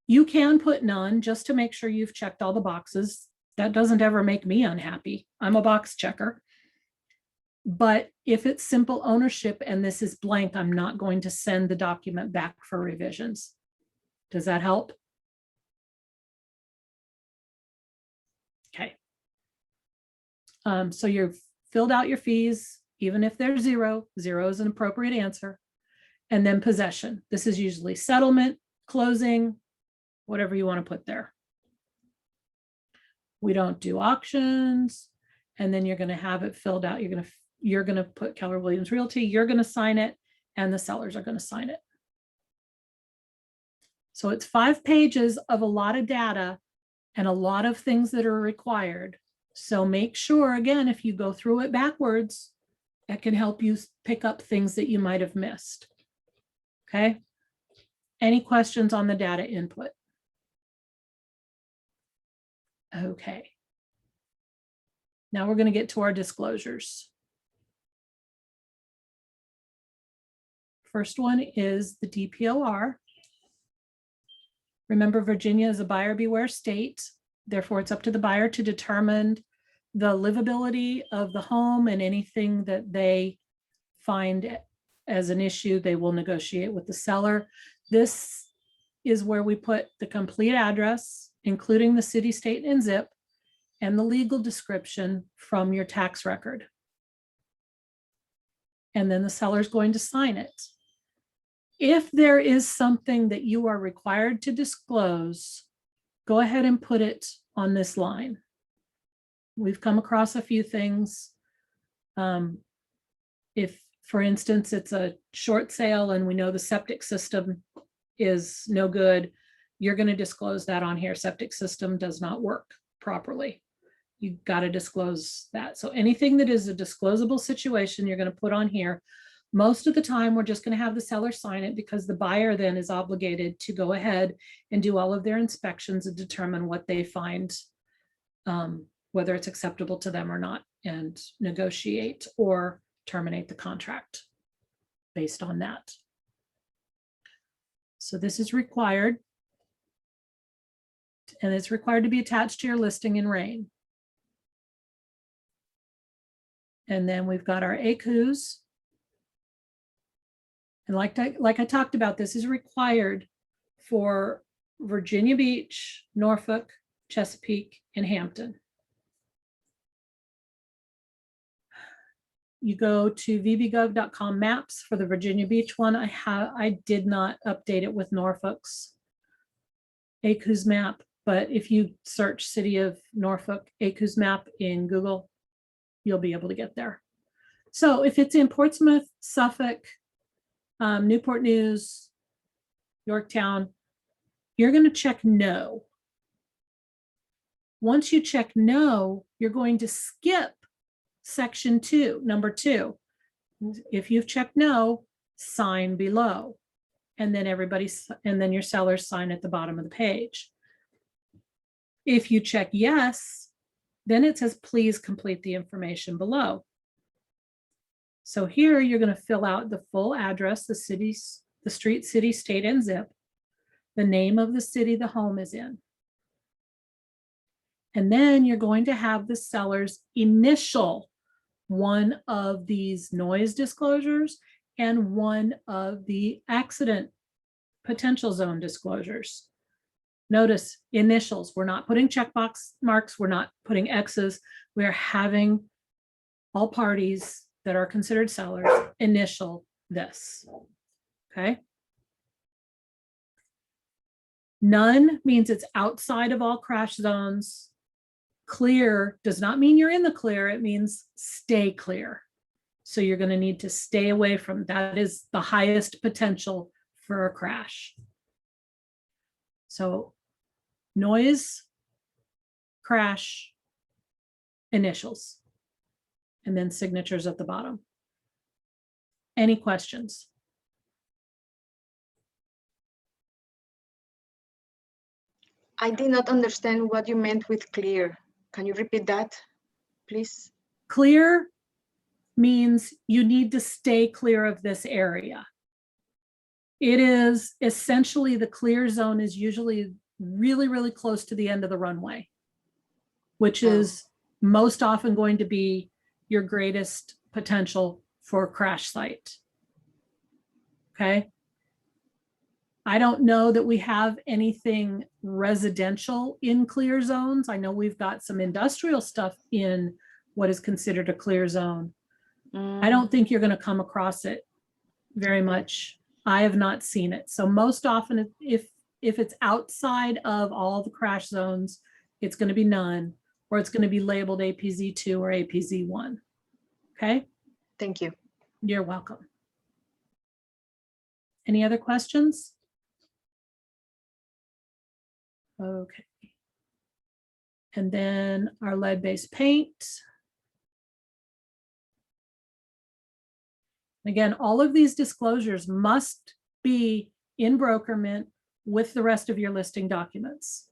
You can put none just to make sure you've checked all the boxes. That doesn't ever make me unhappy. I'm a box checker. But if it's simple ownership and this is blank, I'm not going to send the document back for revisions. Does that help? Okay. So you've filled out your fees, even if they're 0. 0 is an appropriate answer. And then possession. This is usually settlement, closing, whatever you want to put there. We don't do auctions. And then you're going to have it filled out. You're going to put Keller Williams Realty. You're going to sign it, and the sellers are going to sign it. So it's 5 pages of a lot of data and a lot of things that are required. So make sure, again, if you go through it backwards, that can help you pick up things that you might have missed. Okay. Any questions on the data input? Okay. Now we're going to get to our disclosures. First one is the DPOR. Remember, Virginia is a buyer beware state. Therefore, it's up to the buyer to determine the livability of the home, and anything that they find as an issue, they will negotiate with the seller. This is where we put the complete address, including the city, state, and zip, and the legal description from your tax record. And then the seller is going to sign it. If there is something that you are required to disclose, go ahead and put it on this line. We've come across a few things. If, for instance, it's a short sale and we know the septic system is no good, you're going to disclose that on here. Septic system does not work properly. You've got to disclose that. So anything that is a disclosable situation, you're going to put on here. Most of the time, we're just going to have the seller sign it, because the buyer then is obligated to go ahead and do all of their inspections and determine what they find, whether it's acceptable to them or not, and negotiate or terminate the contract based on that. So this is required, and it's required to be attached to your listing in RAIN. And then we've got our ACUs. And like I talked about, this is required for Virginia Beach, Norfolk, Chesapeake, and Hampton. You go to vbgov.com maps for the Virginia Beach one. I did not update it with Norfolk's ACUS map, but if you search City of Norfolk ACUS map in Google, you'll be able to get there. So if it's in Portsmouth, Suffolk, Newport News, Yorktown, you're going to check no. Once you check no, you're going to skip section 2, number 2. If you've checked no, sign below. And then and then your sellers sign at the bottom of the page. If you check yes, then it says, please complete the information below. So here you're going to fill out the full address, the street, city, state, and zip, the name of the city the home is in. And then you're going to have the seller's initial one of these noise disclosures and one of the accident potential zone disclosures. Notice initials. We're not putting checkbox marks. We're not putting X's. We're having all parties that are considered sellers initial this. Okay. None means it's outside of all crash zones. Clear does not mean you're in the clear. It means stay clear. So you're going to need to stay away from that. Is the highest potential for a crash. So noise, crash, initials, and then signatures at the bottom. Any questions? I did not understand what you meant with clear. Can you repeat that, please? Clear means you need to stay clear of this area. It is essentially, the clear zone is usually really, really close to the end of the runway, which is most often going to be your greatest potential for crash site. Okay. I don't know that we have anything residential in clear zones. I know we've got some industrial stuff in what is considered a clear zone. I don't think you're going to come across it very much. I have not seen it. So most often, if it's outside of all the crash zones, it's going to be none, or it's going to be labeled APZ2 or APZ1. Okay. Thank you. You're welcome. Any other questions? Okay. And then our lead-based paint. Again, all of these disclosures must be in Brokerment with the rest of your listing documents.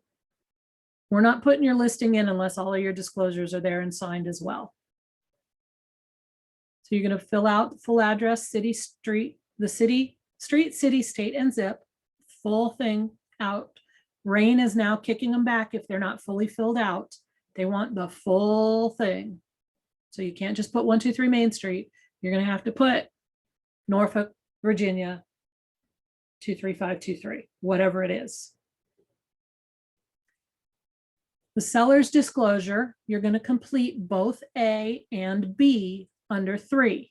We're not putting your listing in unless all of your disclosures are there and signed as well. So you're going to fill out full address, city, street, the city, street, city, state, and zip, full thing out. Rain is now kicking them back if they're not fully filled out. They want the full thing. So you can't just put 123 Main Street. You're going to have to put Norfolk, Virginia, 23523, whatever it is. The seller's disclosure, you're going to complete both A and B under 3.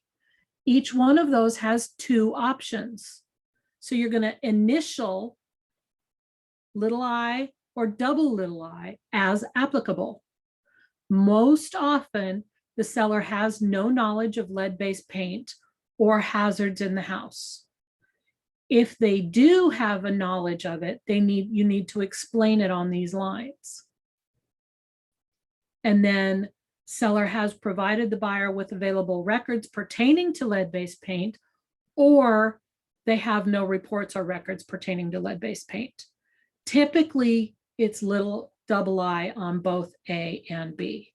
Each one of those has 2 options. So you're going to initial little I or double little I as applicable. Most often, the seller has no knowledge of lead-based paint or hazards in the house. If they do have a knowledge of it, you need to explain it on these lines. And then seller has provided the buyer with available records pertaining to lead-based paint, or they have no reports or records pertaining to lead-based paint. Typically, it's little double I on both A and B,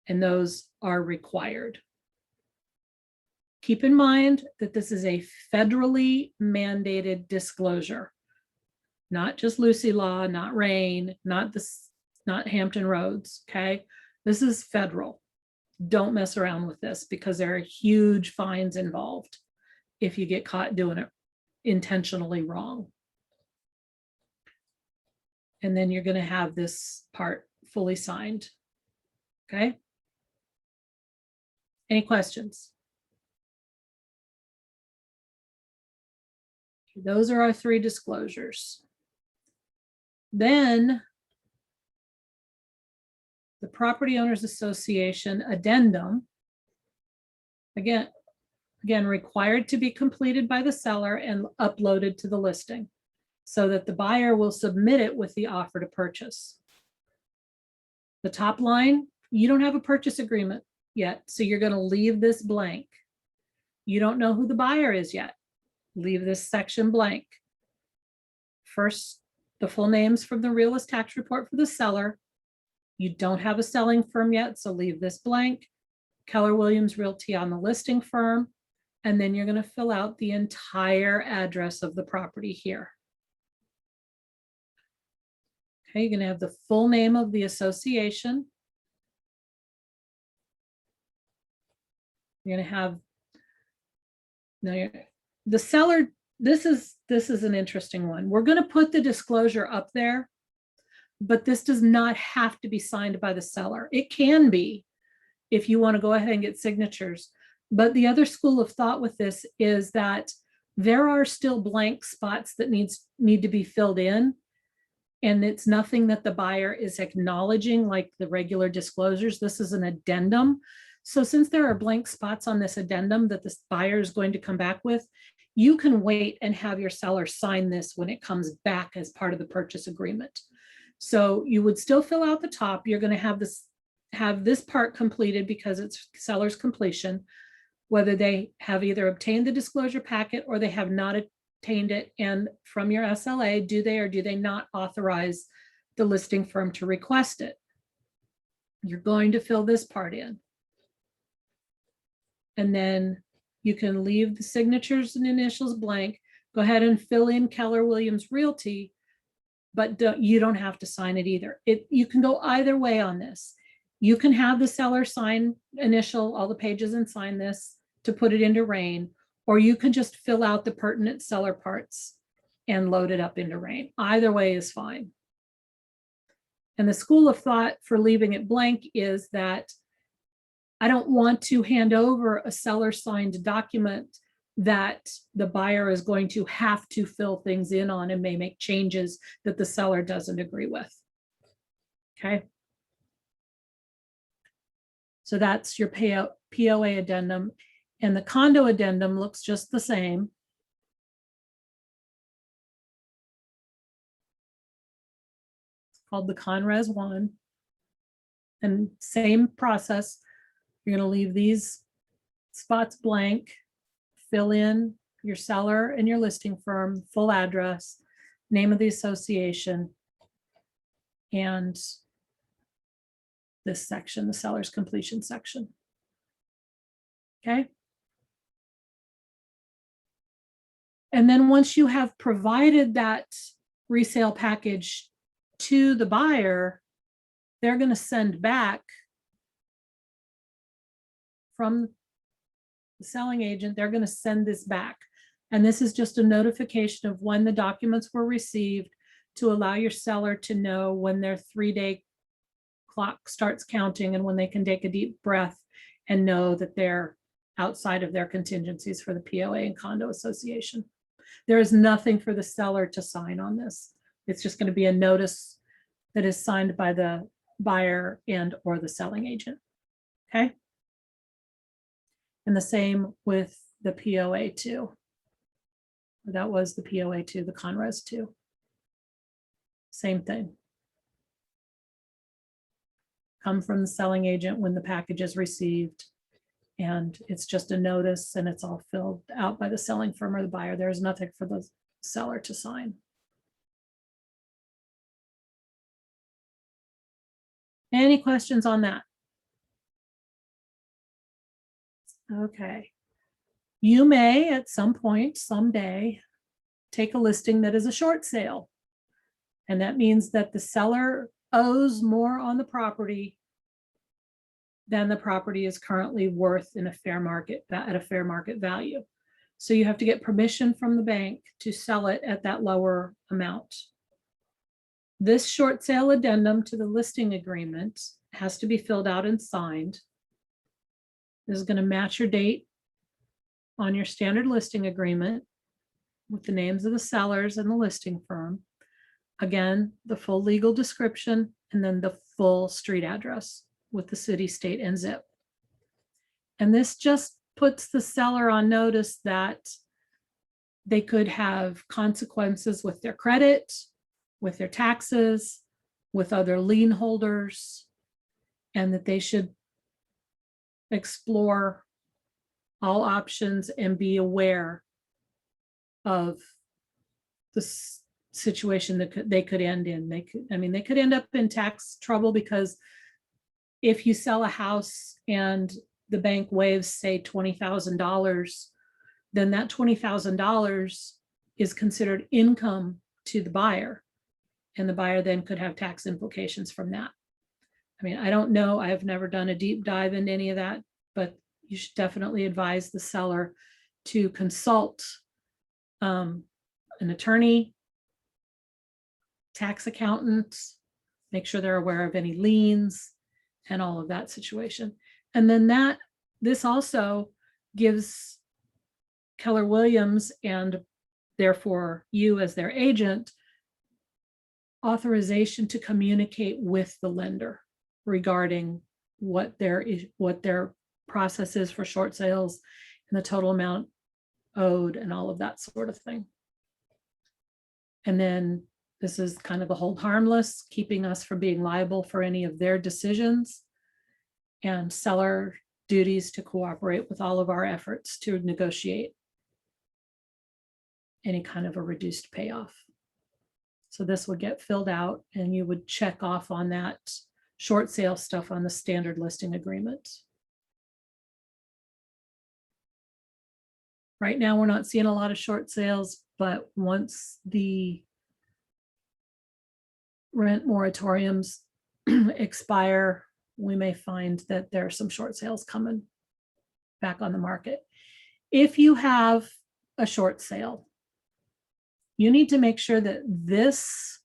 and those are required. Keep in mind that this is a federally mandated disclosure, not just Lucy Law, not Rain, not Hampton Roads, okay? This is federal. Don't mess around with this because there are huge fines involved if you get caught doing it intentionally wrong. And then you're going to have this part fully signed, okay? Any questions? Those are our 3 disclosures. Then the Property Owners Association addendum, again required to be completed by the seller and uploaded to the listing so that the buyer will submit it with the offer to purchase. The top line, you don't have a purchase agreement yet, so you're going to leave this blank. You don't know who the buyer is yet. Leave this section blank. First, the full names from the realist tax report for the seller. You don't have a selling firm yet, so leave this blank. Keller Williams Realty on the listing firm. And then you're going to fill out the entire address of the property here. Okay, you're going to have the full name of the association. You're going to have, now the seller, this is an interesting one. We're going to put the disclosure up there, but this does not have to be signed by the seller. It can be if you want to go ahead and get signatures. But the other school of thought with this is that there are still blank spots that need to be filled in. And it's nothing that the buyer is acknowledging like the regular disclosures. This is an addendum. So since there are blank spots on this addendum that this buyer is going to come back with, you can wait and have your seller sign this when it comes back as part of the purchase agreement. So you would still fill out the top. You're going to have this part completed because it's seller's completion, whether they have either obtained the disclosure packet or they have not obtained it. And from your SLA, do they or do they not authorize the listing firm to request it? You're going to fill this part in. And then you can leave the signatures and initials blank. Go ahead and fill in Keller Williams Realty, but you don't have to sign it either. You can go either way on this. You can have the seller sign initial all the pages and sign this to put it into RAIN, or you can just fill out the pertinent seller parts and load it up into RAIN. Either way is fine. And the school of thought for leaving it blank is that I don't want to hand over a seller signed document that the buyer is going to have to fill things in on and may make changes that the seller doesn't agree with. Okay. So that's your POA addendum. And the condo addendum looks just the same. It's called the Conres 1. And same process. You're going to leave these spots blank, fill in your seller and your listing firm, full address, name of the association, and this section, the seller's completion section. Okay. And then once you have provided that resale package to the buyer, they're going to send back from the selling agent, they're going to send this back. And this is just a notification of when the documents were received to allow your seller to know when their 3-day clock starts counting and when they can take a deep breath and know that they're outside of their contingencies for the POA and condo association. There is nothing for the seller to sign on this. It's just going to be a notice that is signed by the buyer and or the selling agent. Okay. And the same with the POA 2. That was the POA 2, the Conres 2. Same thing. Come from the selling agent when the package is received. And it's just a notice and it's all filled out by the selling firm or the buyer. There's nothing for the seller to sign. Any questions on that? Okay. You may at some point, someday, take a listing that is a short sale. And that means that the seller owes more on the property than the property is currently worth in a fair market, at a fair market value. So you have to get permission from the bank to sell it at that lower amount. This short sale addendum to the listing agreement has to be filled out and signed. This is going to match your date on your standard listing agreement with the names of the sellers and the listing firm. Again, the full legal description and then the full street address with the city, state, and zip. And this just puts the seller on notice that they could have consequences with their credit, with their taxes, with other lien holders, and that they should explore all options and be aware of the situation that they could end in. They could end up in tax trouble because if you sell a house and the bank waives, say, $20,000, then that $20,000 is considered income to the buyer. And the buyer then could have tax implications from that. I mean, I don't know. I've never done a deep dive into any of that, but you should definitely advise the seller to consult an attorney, tax accountant, make sure they're aware of any liens and all of that situation. And then this also gives Keller Williams, and therefore you as their agent, authorization to communicate with the lender regarding what their process is for short sales and the total amount owed and all of that sort of thing. And then This is kind of a hold harmless, keeping us from being liable for any of their decisions, and seller duties to cooperate with all of our efforts to negotiate any kind of a reduced payoff. So this would get filled out and you would check off on that short sale stuff on the standard listing agreement. Right now, we're not seeing a lot of short sales, but once the rent moratoriums expire, we may find that there are some short sales coming back on the market. If you have a short sale, you need to make sure that this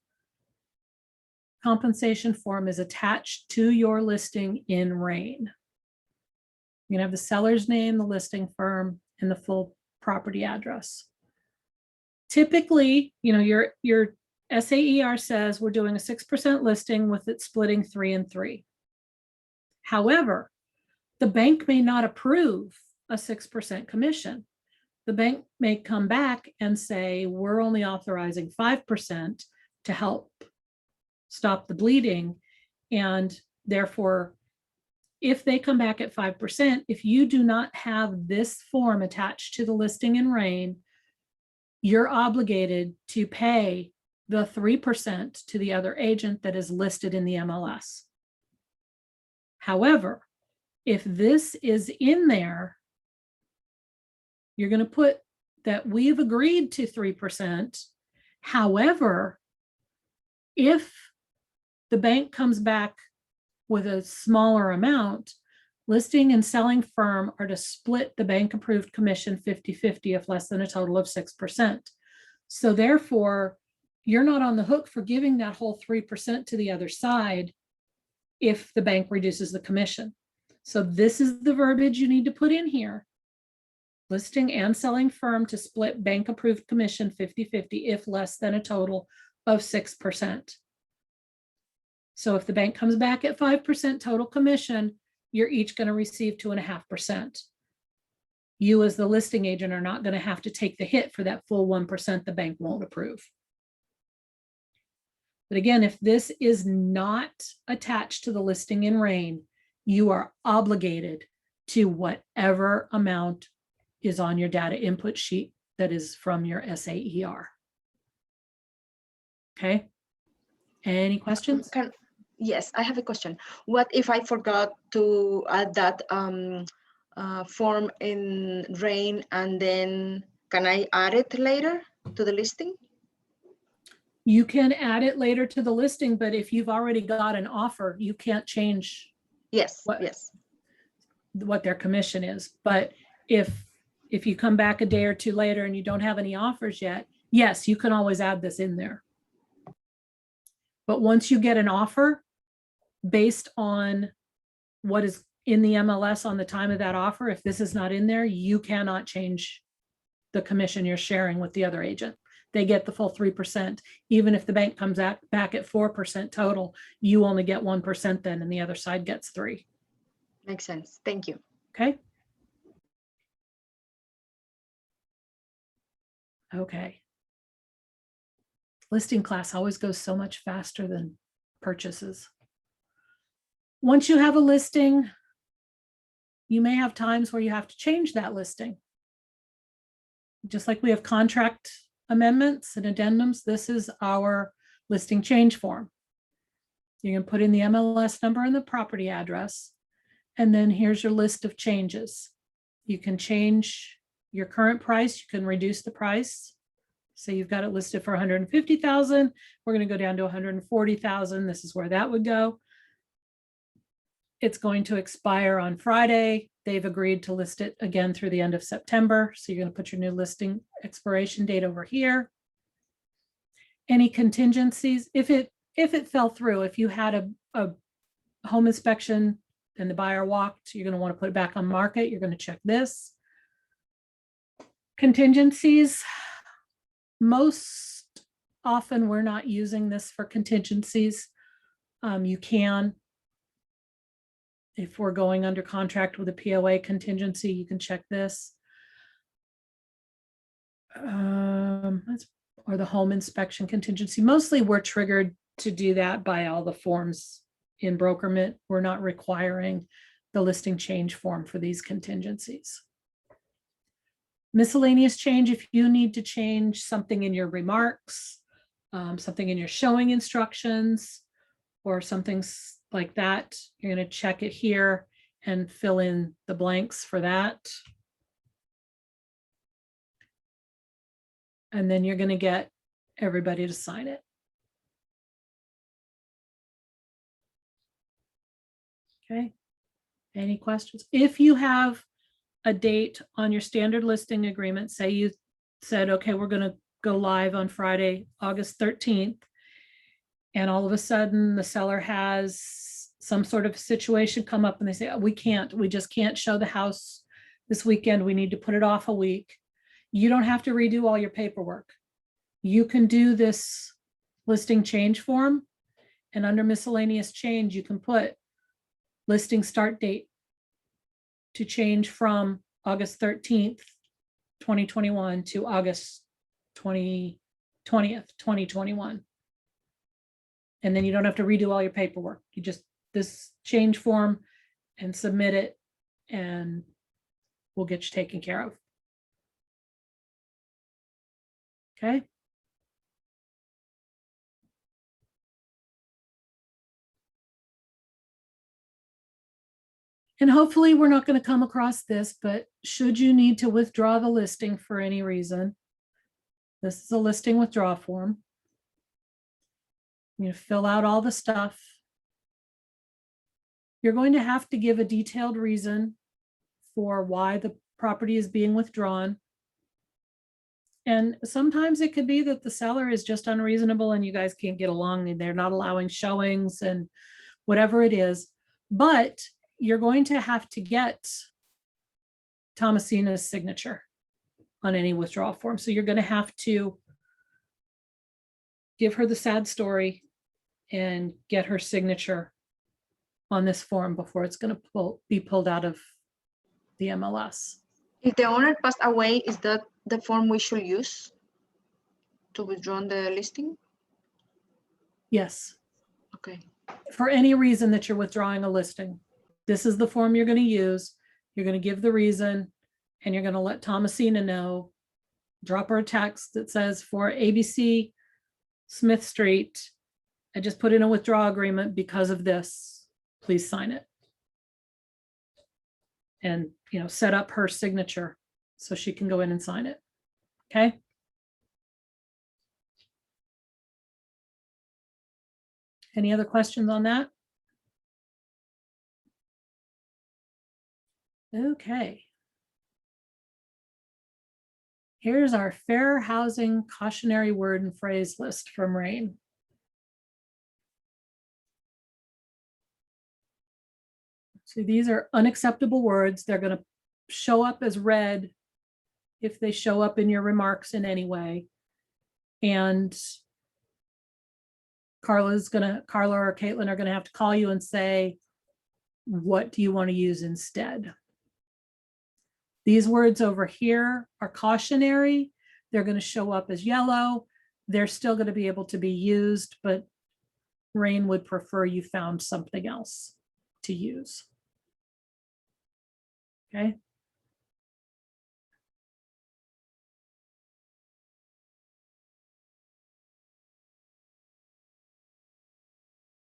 compensation form is attached to your listing in RAIN. You can have the seller's name, the listing firm, and the full property address. Typically, you know, your SAER says we're doing a 6% listing with it splitting 3 and 3. However, the bank may not approve a 6% commission. The bank may come back and say, we're only authorizing 5% to help stop the bleeding. And therefore, if they come back at 5%, if you do not have this form attached to the listing in RAIN, you're obligated to pay the 3% to the other agent that is listed in the MLS. However, if this is in there, you're going to put that we've agreed to 3%. However, if the bank comes back with a smaller amount, listing and selling firm are to split the bank approved commission 50-50 if less than a total of 6%. So therefore, you're not on the hook for giving that whole 3% to the other side if the bank reduces the commission. So this is the verbiage you need to put in here. Listing and selling firm to split bank approved commission 50-50 if less than a total of 6%. So if the bank comes back at 5% total commission, you're each going to receive 2.5%. You as the listing agent are not going to have to take the hit for that full 1% the bank won't approve. But again, if this is not attached to the listing in RAIN, you are obligated to whatever amount is on your data input sheet that is from your SAER. Okay. Any questions? Yes, I have a question. What if I forgot to add that form in RAIN, and then can I add it later to the listing? You can add it later to the listing, but if you've already got an offer, you can't change Yes, what their commission is. But if you come back a day or two later and you don't have any offers yet, yes, you can always add this in there. But once you get an offer based on what is in the MLS on the time of that offer, if this is not in there, you cannot change the commission you're sharing with the other agent. They get the full 3%. Even if the bank comes back at 4% total, you only get 1% then, and the other side gets 3%. Makes sense. Thank you. Okay. Okay. Listing class always goes so much faster than purchases. Once you have a listing, you may have times where you have to change that listing. Just like we have contract amendments and addendums, this is our listing change form. You're going to put in the MLS number and the property address, and then here's your list of changes. You can change your current price. You can reduce the price. Say you've got it listed for 150,000. We're going to go down to 140,000. This is where that would go. It's going to expire on Friday. They've agreed to list it again through the end of September. So you're going to put your new listing expiration date over here. Any contingencies, if it fell through, if you had a home inspection and the buyer walked, you're going to want to put it back on market. You're going to check this. Contingencies, most often we're not using this for contingencies. You can. If we're going under contract with a POA contingency, you can check this. That's or the home inspection contingency. Mostly we're triggered to do that by all the forms in Brokerment. We're not requiring the listing change form for these contingencies. Miscellaneous change, if you need to change something in your remarks, something in your showing instructions, or something like that, you're going to check it here and fill in the blanks for that. And then you're going to get everybody to sign it. Okay. Any questions? If you have a date on your standard listing agreement, say you said, okay, we're going to go live on Friday, August 13th, and all of a sudden the seller has some sort of situation come up and they say, oh, we just can't show the house this weekend. We need to put it off a week. You don't have to redo all your paperwork. You can do this listing change form, and under miscellaneous change, you can put listing start date to change from August 13th, 2021 to August 20th, 2021. And then you don't have to redo all your paperwork. You just, this change form and submit it, and we'll get you taken care of. Okay. And hopefully we're not going to come across this, but should you need to withdraw the listing for any reason, this is a listing withdrawal form. You fill out all the stuff. You're going to have to give a detailed reason for why the property is being withdrawn. And sometimes it could be that the seller is just unreasonable and you guys can't get along and they're not allowing showings and whatever it is. But you're going to have to get Thomasina's signature on any withdrawal form. So you're going to have to give her the sad story and get her signature on this form before it's going to be pulled out of the MLS. If the owner passed away, is that the form we should use to withdraw the listing? Yes. Okay. For any reason that you're withdrawing a listing, this is the form you're going to use. You're going to give the reason, and you're going to let Thomasina know, drop her a text that says, for ABC Smith Street, I just put in a withdrawal agreement because of this. Please sign it. And, you know, set up her signature so she can go in and sign it. Okay. Any other questions on that? Okay. Here's our fair housing cautionary word and phrase list from RAIN. So these are unacceptable words. They're going to show up as red if they show up in your remarks in any way. And Carla or Caitlin are going to have to call you and say, what do you want to use instead? These words over here are cautionary. They're going to show up as yellow. They're still going to be able to be used, but RAIN would prefer you found something else to use. Okay.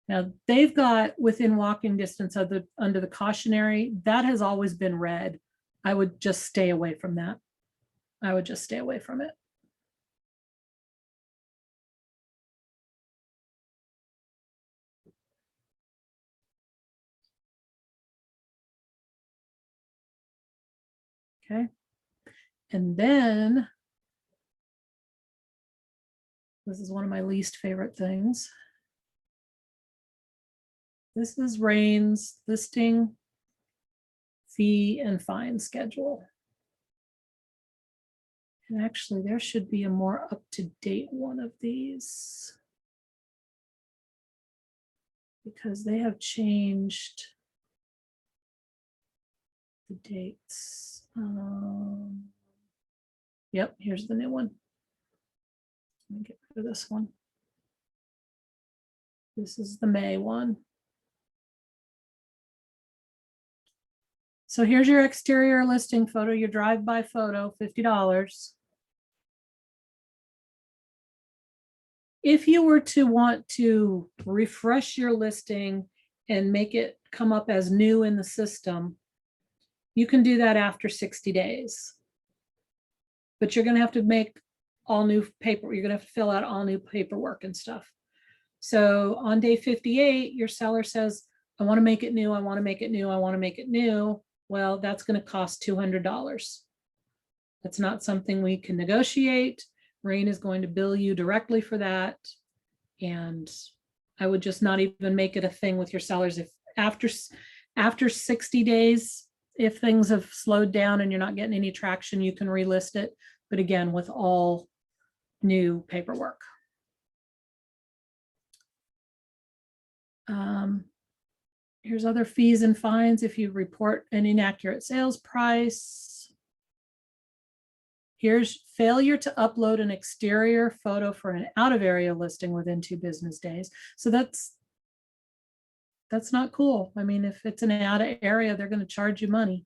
Now they've got within walking distance of under the cautionary, that has always been red. I would just stay away from that. I would just stay away from it. Okay. And then this is one of my least favorite things. This is RAIN's listing fee and fine schedule. And actually, there should be a more up-to-date one of these, because they have changed the dates. Yep, here's the new one. Let me get rid of this one. This is the May one. So here's your exterior listing photo, your drive-by photo, $50. If you were to want to refresh your listing and make it come up as new in the system, you can do that after 60 days. But you're going to have to make all new paper. You're going to have to fill out all new paperwork and stuff. So on day 58, your seller says, I want to make it new. I want to make it new. I want to make it new. Well, that's going to cost $200. That's not something we can negotiate. Rain is going to bill you directly for that. And I would just not even make it a thing with your sellers. If after 60 days, if things have slowed down and you're not getting any traction, you can relist it. But again, with all new paperwork. Here's other fees and fines if you report an inaccurate sales price. Here's failure to upload an exterior photo for an out of area listing within 2 business days. So that's not cool. I mean, if it's an out of area, they're going to charge you money.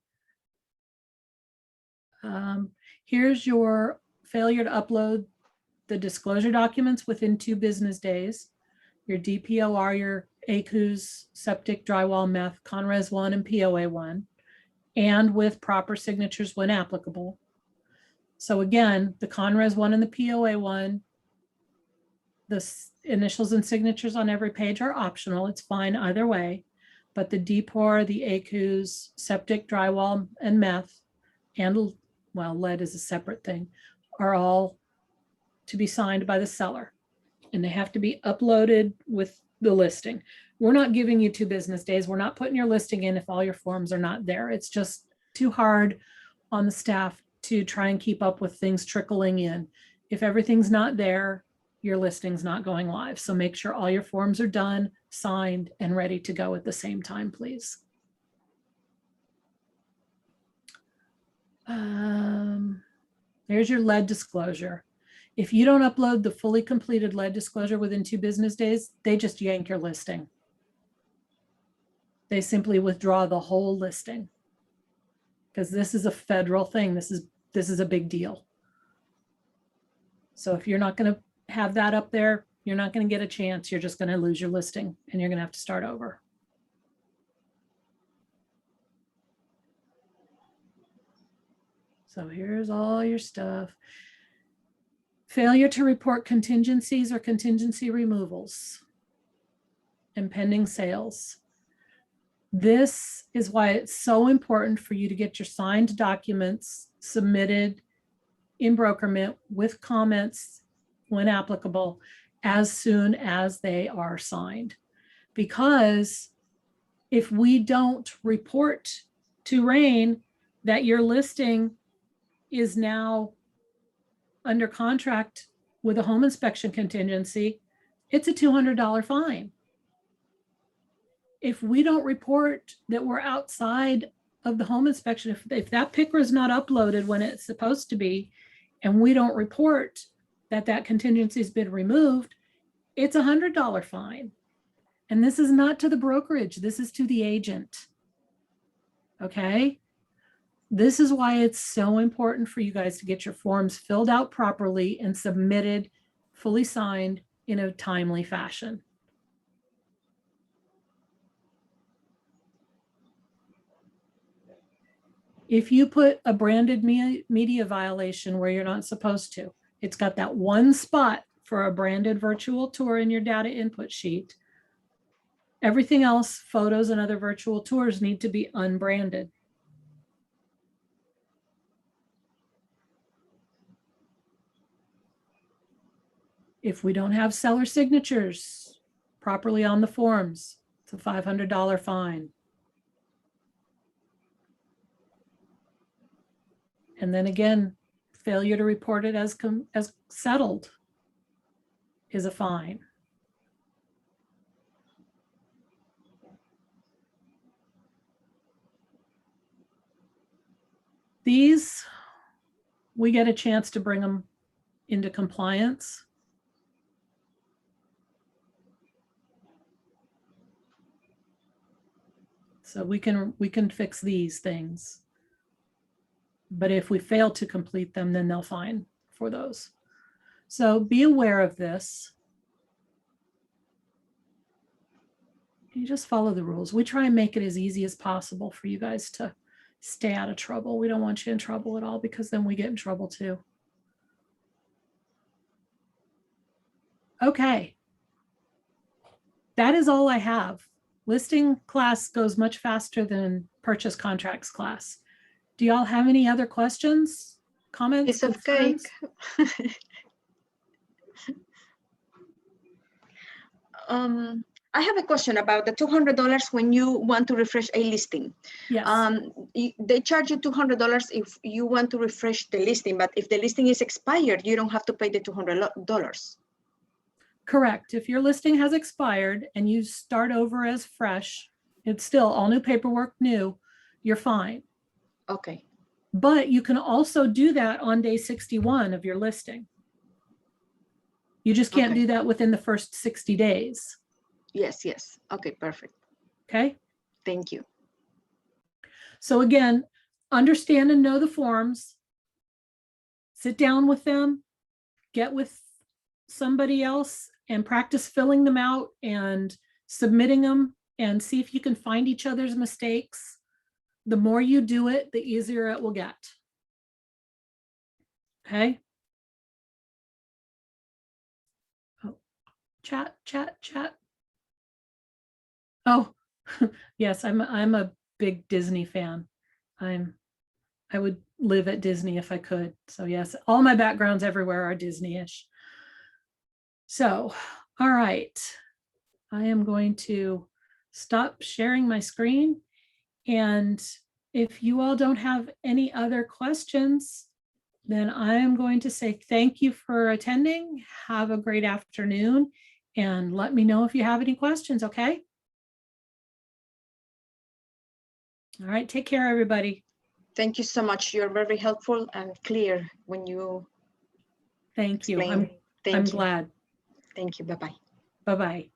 Here's your failure to upload the disclosure documents within 2 business days. Your DPOR, your ACUS, septic, drywall, meth, Conres 1 and POA 1, and with proper signatures when applicable. So again, the Conres 1 and the POA 1, the initials and signatures on every page are optional. It's fine either way. But the DPOR, the ACUS, septic, drywall, and meth, and well, lead is a separate thing, are all to be signed by the seller. And they have to be uploaded with the listing. We're not giving you 2 business days. We're not putting your listing in if all your forms are not there. It's just too hard on the staff to try and keep up with things trickling in. If everything's not there, your listing's not going live. So make sure all your forms are done, signed, and ready to go at the same time, please. There's your lead disclosure. If you don't upload the fully completed lead disclosure within 2 business days, they just yank your listing. They simply withdraw the whole listing because this is a federal thing. This is a big deal. So if you're not going to have that up there, you're not going to get a chance. You're just going to lose your listing and you're going to have to start over. So here's all your stuff. Failure to report contingencies or contingency removals and pending sales. This is why it's so important for you to get your signed documents submitted in Brokerment with comments when applicable as soon as they are signed. Because if we don't report to Rain that your listing is now under contract with a home inspection contingency, it's a $200 fine. If we don't report that we're outside of the home inspection, if that PICRA is not uploaded when it's supposed to be, and we don't report that that contingency has been removed, it's a $100 fine. And this is not to the brokerage, this is to the agent. Okay? This is why it's so important for you guys to get your forms filled out properly and submitted, fully signed in a timely fashion. If you put a branded media violation where you're not supposed to, it's got that one spot for a branded virtual tour in your data input sheet. Everything else, photos and other virtual tours, need to be unbranded. If we don't have seller signatures properly on the forms, it's a $500 fine. And then again, failure to report it as settled is a fine. These, we get a chance to bring them into compliance So we can fix these things. But if we fail to complete them, then they'll fine for those. So be aware of this. You just follow the rules. We try and make it as easy as possible for you guys to stay out of trouble. We don't want you in trouble at all, because then we get in trouble too. Okay. That is all I have. Listing class goes much faster than purchase contracts class. Do y'all have any other questions, comments, Piece of cake. concerns? I have a question about the $200 when you want to refresh a listing. Yes. They charge you $200 if you want to refresh the listing, but if the listing is expired, you don't have to pay the $200. Correct. If your listing has expired and you start over as fresh, it's still all new paperwork, new, you're fine. Okay. But you can also do that on day 61 of your listing. You just can't Okay. do that within the first 60 days. Yes, yes. Okay, perfect. Okay. Thank you. So again, understand and know the forms. Sit down with them, get with somebody else and practice filling them out and submitting them, and see if you can find each other's mistakes. The more you do it, the easier it will get. Okay. Oh, chat. Oh, yes, I'm a big Disney fan. I would live at Disney if I could. So yes, all my backgrounds everywhere are Disney-ish. So, all right. I am going to stop sharing my screen. And if you all don't have any other questions, then I am going to say thank you for attending. Have a great afternoon, and let me know if you have any questions, okay? All right, take care, everybody. Thank you so much. You're very helpful and clear when you Thank you. explain. I'm I'm glad. Thank you. Bye-bye. Bye-bye.